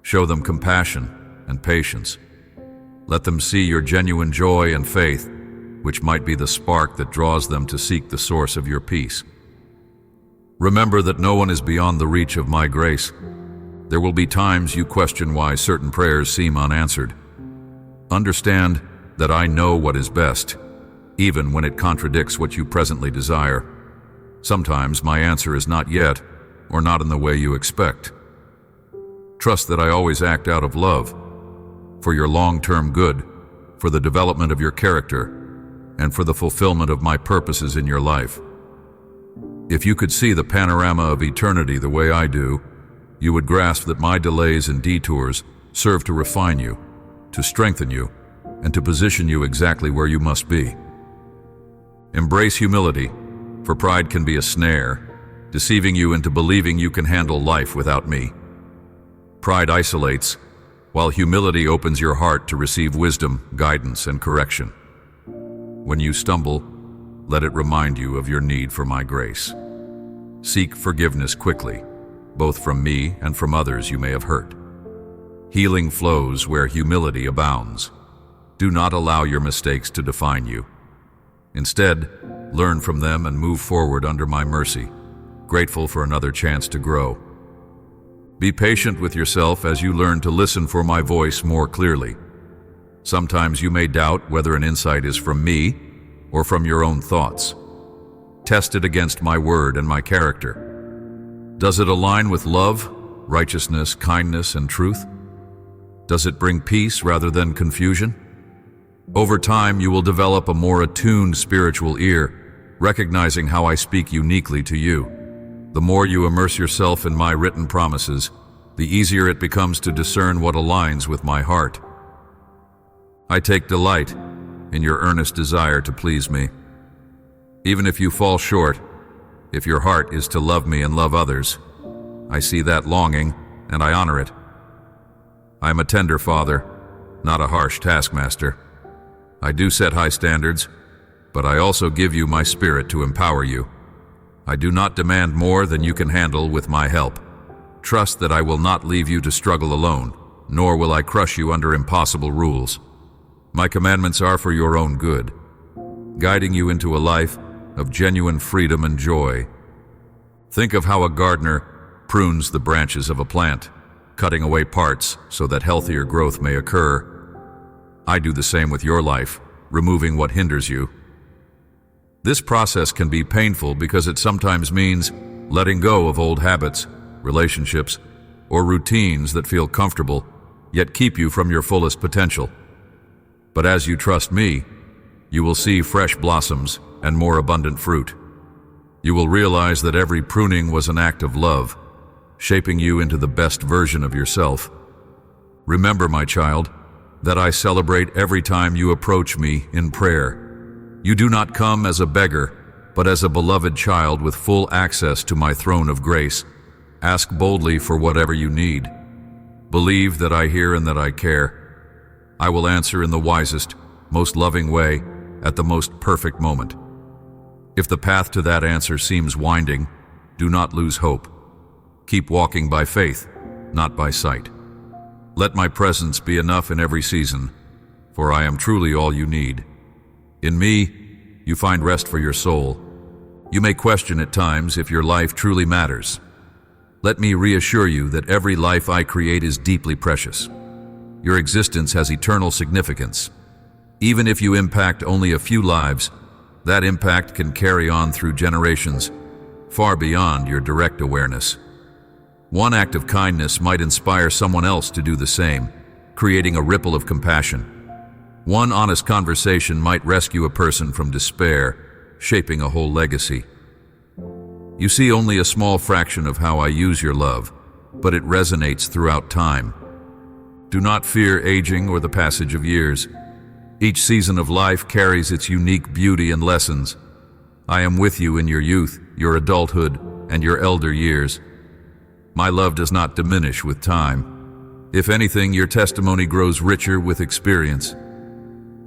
Show them compassion and patience. Let them see your genuine joy and faith, which might be the spark that draws them to seek the source of your peace. Remember that no one is beyond the reach of my grace. There will be times you question why certain prayers seem unanswered. Understand that I know what is best, even when it contradicts what you presently desire. Sometimes my answer is not yet, or not in the way you expect. Trust that I always act out of love, for your long-term good, for the development of your character, and for the fulfillment of my purposes in your life. If you could see the panorama of eternity the way I do, you would grasp that my delays and detours serve to refine you, to strengthen you, and to position you exactly where you must be. Embrace humility, for pride can be a snare, deceiving you into believing you can handle life without me. Pride isolates, while humility opens your heart to receive wisdom, guidance, and correction. When you stumble, let it remind you of your need for my grace. Seek forgiveness quickly, both from me and from others you may have hurt. Healing flows where humility abounds. Do not allow your mistakes to define you. Instead, learn from them and move forward under my mercy, grateful for another chance to grow. Be patient with yourself as you learn to listen for my voice more clearly. Sometimes you may doubt whether an insight is from me or from your own thoughts. Test it against my word and my character. Does it align with love, righteousness, kindness, and truth? Does it bring peace rather than confusion? Over time, you will develop a more attuned spiritual ear, recognizing how I speak uniquely to you. The more you immerse yourself in my written promises, the easier it becomes to discern what aligns with my heart. I take delight in your earnest desire to please me. Even if you fall short, if your heart is to love me and love others, I see that longing and I honor it. I am a tender father, not a harsh taskmaster. I do set high standards, but I also give you my spirit to empower you. I do not demand more than you can handle with my help. Trust that I will not leave you to struggle alone, nor will I crush you under impossible rules. My commandments are for your own good, guiding you into a life of genuine freedom and joy. Think of how a gardener prunes the branches of a plant, cutting away parts so that healthier growth may occur. I do the same with your life, removing what hinders you. This process can be painful because it sometimes means letting go of old habits, relationships, or routines that feel comfortable, yet keep you from your fullest potential. But as you trust me, you will see fresh blossoms and more abundant fruit. You will realize that every pruning was an act of love, shaping you into the best version of yourself. Remember, my child, that I celebrate every time you approach me in prayer. You do not come as a beggar, but as a beloved child with full access to my throne of grace. Ask boldly for whatever you need. Believe that I hear and that I care. I will answer in the wisest, most loving way, at the most perfect moment. If the path to that answer seems winding, do not lose hope. Keep walking by faith, not by sight. Let my presence be enough in every season, for I am truly all you need. In me, you find rest for your soul. You may question at times if your life truly matters. Let me reassure you that every life I create is deeply precious. Your existence has eternal significance. Even if you impact only a few lives, that impact can carry on through generations, far beyond your direct awareness. One act of kindness might inspire someone else to do the same, creating a ripple of compassion. One honest conversation might rescue a person from despair, shaping a whole legacy. You see only a small fraction of how I use your love, but it resonates throughout time. Do not fear aging or the passage of years. Each season of life carries its unique beauty and lessons. I am with you in your youth, your adulthood, and your elder years. My love does not diminish with time. If anything, your testimony grows richer with experience.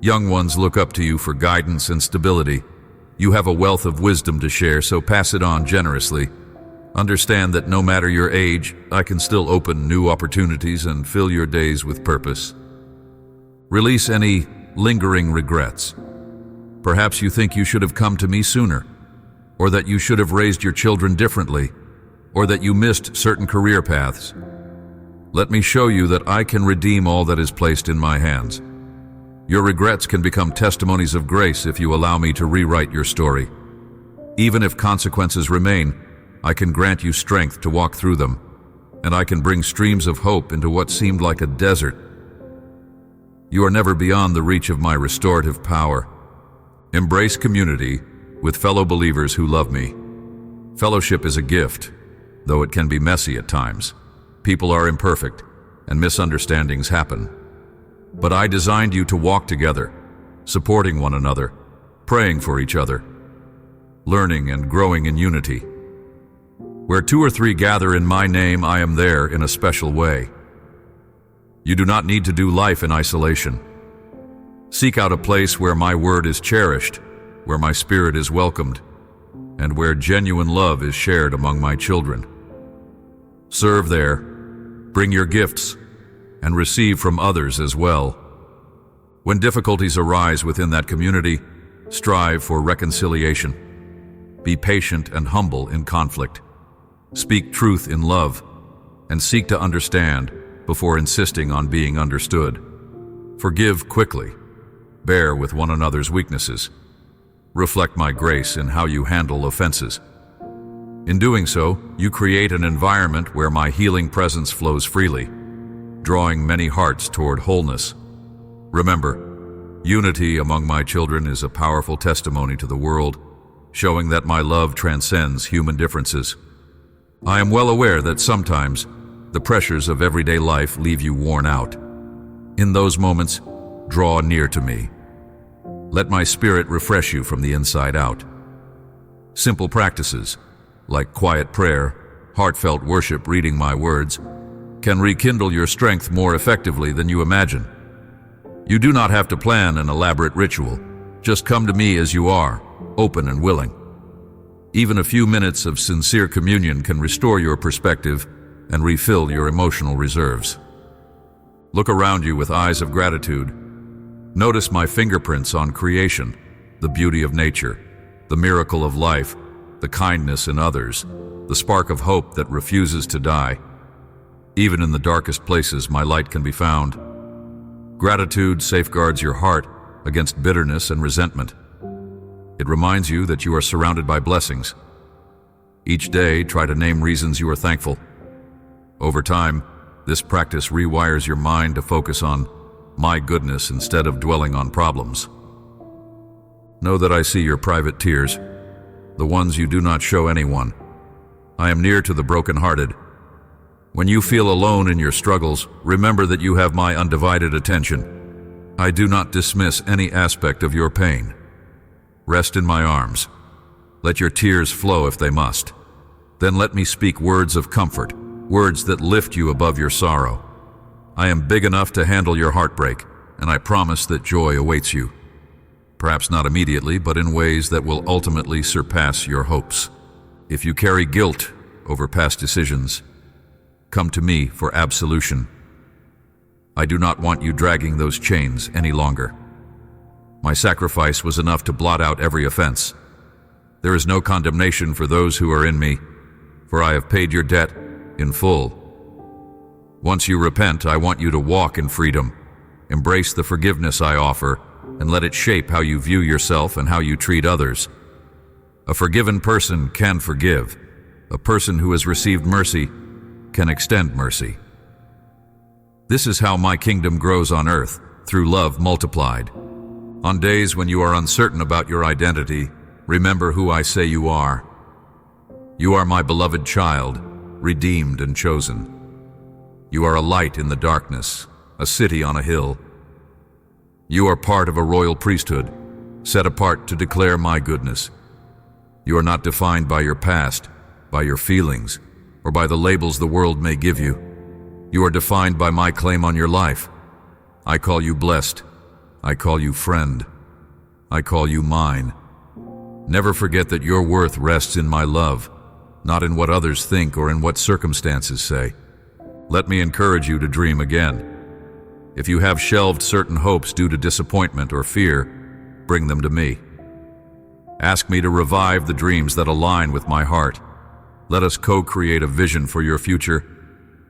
Young ones look up to you for guidance and stability. You have a wealth of wisdom to share, so pass it on generously. Understand that no matter your age, I can still open new opportunities and fill your days with purpose. Release any lingering regrets. Perhaps you think you should have come to me sooner, or that you should have raised your children differently, or that you missed certain career paths. Let me show you that I can redeem all that is placed in my hands. Your regrets can become testimonies of grace if you allow me to rewrite your story. Even if consequences remain, I can grant you strength to walk through them, and I can bring streams of hope into what seemed like a desert. You are never beyond the reach of my restorative power. Embrace community with fellow believers who love me. Fellowship is a gift, though it can be messy at times. People are imperfect, and misunderstandings happen. But I designed you to walk together, supporting one another, praying for each other, learning and growing in unity. Where 2 or 3 gather in my name, I am there in a special way. You do not need to do life in isolation. Seek out a place where my word is cherished, where my spirit is welcomed, and where genuine love is shared among my children. Serve there, bring your gifts, and receive from others as well. When difficulties arise within that community, strive for reconciliation. Be patient and humble in conflict. Speak truth in love, and seek to understand before insisting on being understood. Forgive quickly. Bear with one another's weaknesses. Reflect my grace in how you handle offenses. In doing so, you create an environment where my healing presence flows freely, drawing many hearts toward wholeness. Remember, unity among my children is a powerful testimony to the world, showing that my love transcends human differences. I am well aware that sometimes the pressures of everyday life leave you worn out. In those moments, draw near to me. Let my spirit refresh you from the inside out. Simple practices, like quiet prayer, heartfelt worship reading my words, can rekindle your strength more effectively than you imagine. You do not have to plan an elaborate ritual. Just come to me as you are, open and willing. Even a few minutes of sincere communion can restore your perspective and refill your emotional reserves. Look around you with eyes of gratitude. Notice my fingerprints on creation, the beauty of nature, the miracle of life, the kindness in others, the spark of hope that refuses to die. Even in the darkest places, my light can be found. Gratitude safeguards your heart against bitterness and resentment. It reminds you that you are surrounded by blessings. Each day, try to name reasons you are thankful. Over time, this practice rewires your mind to focus on my goodness instead of dwelling on problems. Know that I see your private tears, the ones you do not show anyone. I am near to the brokenhearted. When you feel alone in your struggles, remember that you have my undivided attention. I do not dismiss any aspect of your pain. Rest in my arms. Let your tears flow if they must. Then let me speak words of comfort, words that lift you above your sorrow. I am big enough to handle your heartbreak, and I promise that joy awaits you. Perhaps not immediately, but in ways that will ultimately surpass your hopes. If you carry guilt over past decisions, come to me for absolution. I do not want you dragging those chains any longer. My sacrifice was enough to blot out every offense. There is no condemnation for those who are in me, for I have paid your debt in full. Once you repent, I want you to walk in freedom. Embrace the forgiveness I offer, and let it shape how you view yourself and how you treat others. A forgiven person can forgive. A person who has received mercy can extend mercy. This is how my kingdom grows on earth, through love multiplied. On days when you are uncertain about your identity, remember who I say you are. You are my beloved child, redeemed and chosen. You are a light in the darkness, a city on a hill. You are part of a royal priesthood, set apart to declare my goodness. You are not defined by your past, by your feelings, or by the labels the world may give you. You are defined by my claim on your life. I call you blessed. I call you friend. I call you mine. Never forget that your worth rests in my love, not in what others think or in what circumstances say. Let me encourage you to dream again. If you have shelved certain hopes due to disappointment or fear, bring them to me. Ask me to revive the dreams that align with my heart. Let us co-create a vision for your future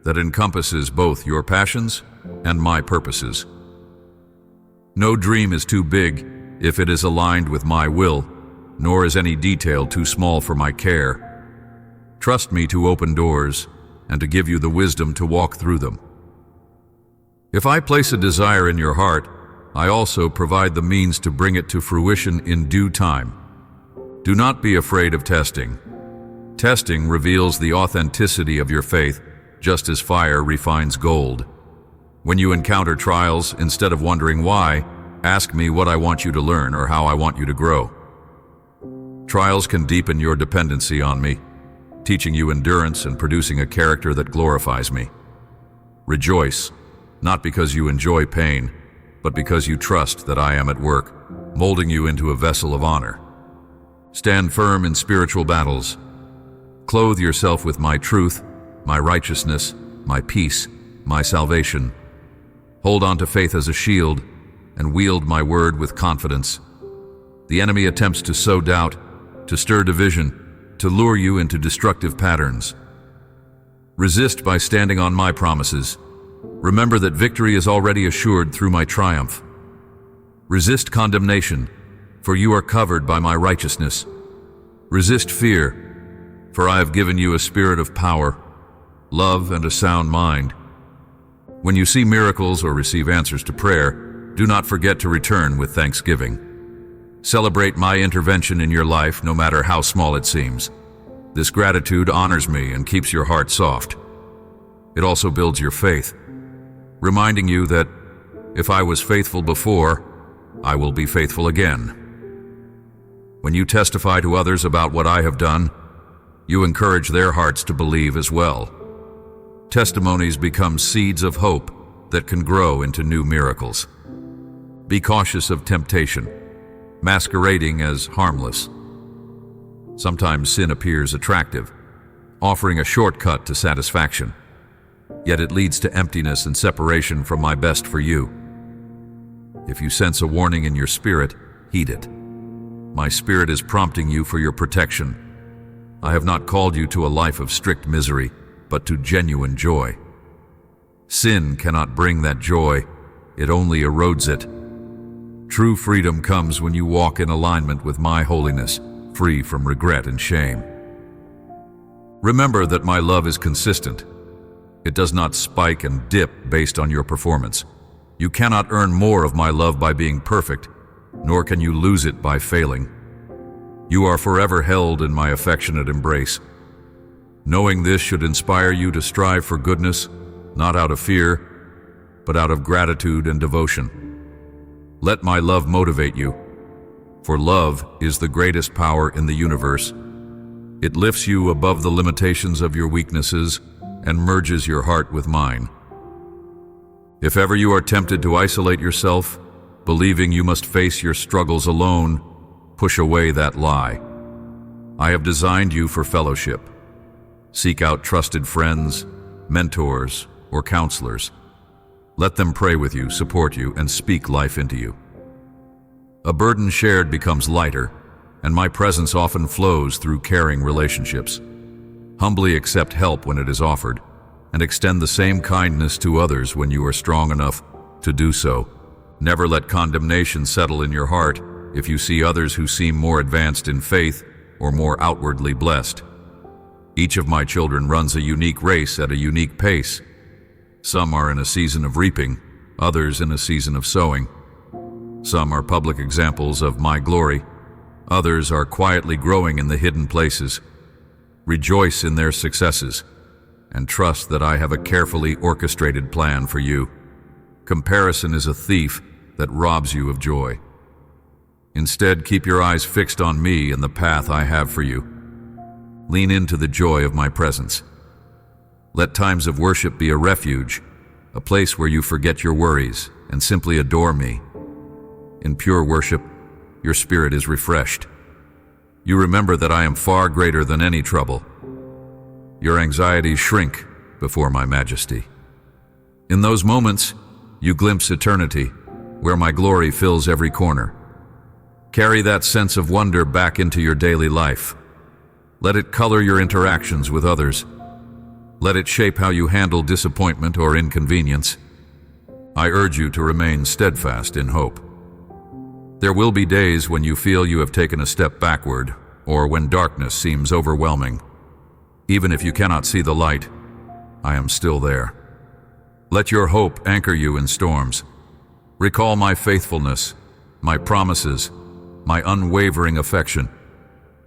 that encompasses both your passions and my purposes. No dream is too big if it is aligned with my will, nor is any detail too small for my care. Trust me to open doors and to give you the wisdom to walk through them. If I place a desire in your heart, I also provide the means to bring it to fruition in due time. Do not be afraid of testing. Testing reveals the authenticity of your faith, just as fire refines gold. When you encounter trials, instead of wondering why, ask me what I want you to learn or how I want you to grow. Trials can deepen your dependency on me, teaching you endurance and producing a character that glorifies me. Rejoice, not because you enjoy pain, but because you trust that I am at work, molding you into a vessel of honor. Stand firm in spiritual battles. Clothe yourself with my truth, my righteousness, my peace, my salvation. Hold on to faith as a shield and wield my word with confidence. The enemy attempts to sow doubt, to stir division, to lure you into destructive patterns. Resist by standing on my promises. Remember that victory is already assured through my triumph. Resist condemnation, for you are covered by my righteousness. Resist fear, for I have given you a spirit of power, love, and a sound mind. When you see miracles or receive answers to prayer, do not forget to return with thanksgiving. Celebrate my intervention in your life, no matter how small it seems. This gratitude honors me and keeps your heart soft. It also builds your faith, reminding you that if I was faithful before, I will be faithful again. When you testify to others about what I have done, you encourage their hearts to believe as well. Testimonies become seeds of hope that can grow into new miracles. Be cautious of temptation, masquerading as harmless. Sometimes sin appears attractive, offering a shortcut to satisfaction. Yet it leads to emptiness and separation from my best for you. If you sense a warning in your spirit, heed it. My spirit is prompting you for your protection. I have not called you to a life of strict misery, but to genuine joy. Sin cannot bring that joy, it only erodes it. True freedom comes when you walk in alignment with my holiness, free from regret and shame. Remember that my love is consistent. It does not spike and dip based on your performance. You cannot earn more of my love by being perfect, nor can you lose it by failing. You are forever held in my affectionate embrace. Knowing this should inspire you to strive for goodness, not out of fear, but out of gratitude and devotion. Let my love motivate you, for love is the greatest power in the universe. It lifts you above the limitations of your weaknesses and merges your heart with mine. If ever you are tempted to isolate yourself, believing you must face your struggles alone, push away that lie. I have designed you for fellowship. Seek out trusted friends, mentors, or counselors. Let them pray with you, support you, and speak life into you. A burden shared becomes lighter, and my presence often flows through caring relationships. Humbly accept help when it is offered, and extend the same kindness to others when you are strong enough to do so. Never let condemnation settle in your heart if you see others who seem more advanced in faith or more outwardly blessed. Each of my children runs a unique race at a unique pace. Some are in a season of reaping, others in a season of sowing. Some are public examples of my glory, others are quietly growing in the hidden places. Rejoice in their successes, and trust that I have a carefully orchestrated plan for you. Comparison is a thief that robs you of joy. Instead, keep your eyes fixed on me and the path I have for you. Lean into the joy of my presence. Let times of worship be a refuge, a place where you forget your worries and simply adore me. In pure worship, your spirit is refreshed. You remember that I am far greater than any trouble. Your anxieties shrink before my majesty. In those moments, you glimpse eternity, where my glory fills every corner. Carry that sense of wonder back into your daily life. Let it color your interactions with others. Let it shape how you handle disappointment or inconvenience. I urge you to remain steadfast in hope. There will be days when you feel you have taken a step backward, or when darkness seems overwhelming. Even if you cannot see the light, I am still there. Let your hope anchor you in storms. Recall my faithfulness, my promises, my unwavering affection.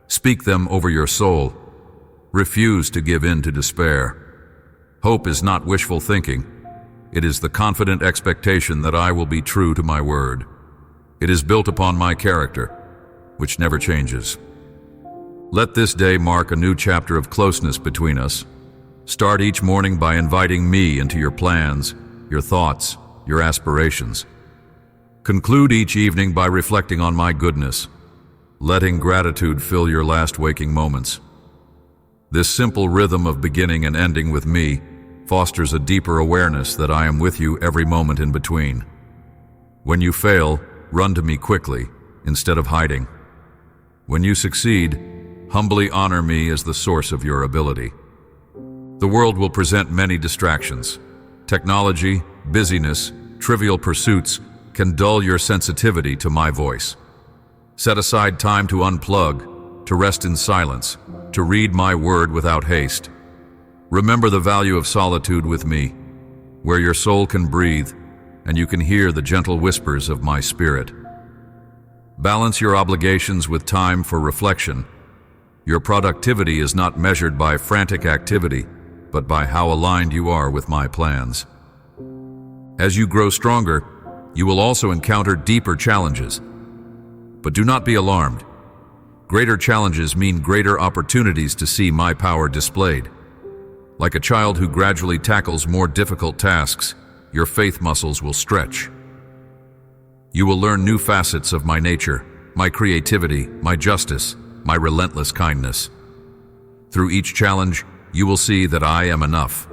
Speak them over your soul. Refuse to give in to despair. Hope is not wishful thinking. It is the confident expectation that I will be true to my word. It is built upon my character, which never changes. Let this day mark a new chapter of closeness between us. Start each morning by inviting me into your plans, your thoughts, your aspirations. Conclude each evening by reflecting on my goodness, letting gratitude fill your last waking moments. This simple rhythm of beginning and ending with me fosters a deeper awareness that I am with you every moment in between. When you fail, run to me quickly, instead of hiding. When you succeed, humbly honor me as the source of your ability. The world will present many distractions. Technology, busyness, trivial pursuits can dull your sensitivity to my voice. Set aside time to unplug, to rest in silence, to read my word without haste. Remember the value of solitude with me, where your soul can breathe and you can hear the gentle whispers of my spirit. Balance your obligations with time for reflection. Your productivity is not measured by frantic activity, but by how aligned you are with my plans. As you grow stronger, you will also encounter deeper challenges. But do not be alarmed. Greater challenges mean greater opportunities to see my power displayed. Like a child who gradually tackles more difficult tasks, your faith muscles will stretch. You will learn new facets of my nature, my creativity, my justice, my relentless kindness. Through each challenge, you will see that I am enough.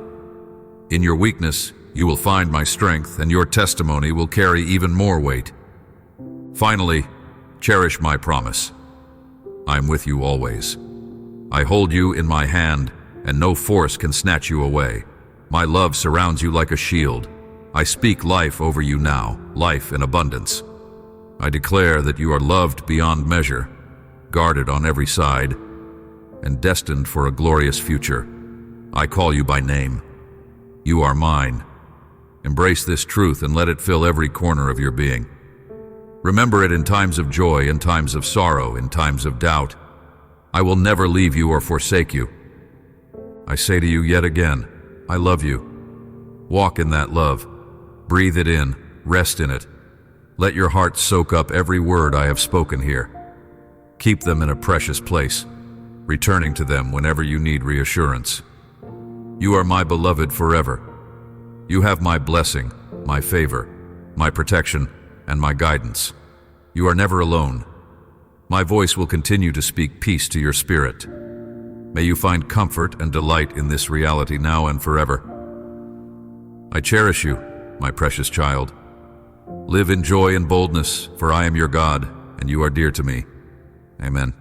In your weakness, you will find my strength, and your testimony will carry even more weight. Finally, cherish my promise. I am with you always. I hold you in my hand, and no force can snatch you away. My love surrounds you like a shield. I speak life over you now, life in abundance. I declare that you are loved beyond measure, guarded on every side, and destined for a glorious future. I call you by name. You are mine. Embrace this truth and let it fill every corner of your being. Remember it in times of joy, in times of sorrow, in times of doubt. I will never leave you or forsake you. I say to you yet again, I love you. Walk in that love. Breathe it in. Rest in it. Let your heart soak up every word I have spoken here. Keep them in a precious place, returning to them whenever you need reassurance. You are my beloved forever. You have my blessing, my favor, my protection, and my guidance. You are never alone. My voice will continue to speak peace to your spirit. May you find comfort and delight in this reality now and forever. I cherish you, my precious child. Live in joy and boldness, for I am your God, and you are dear to me. Amen.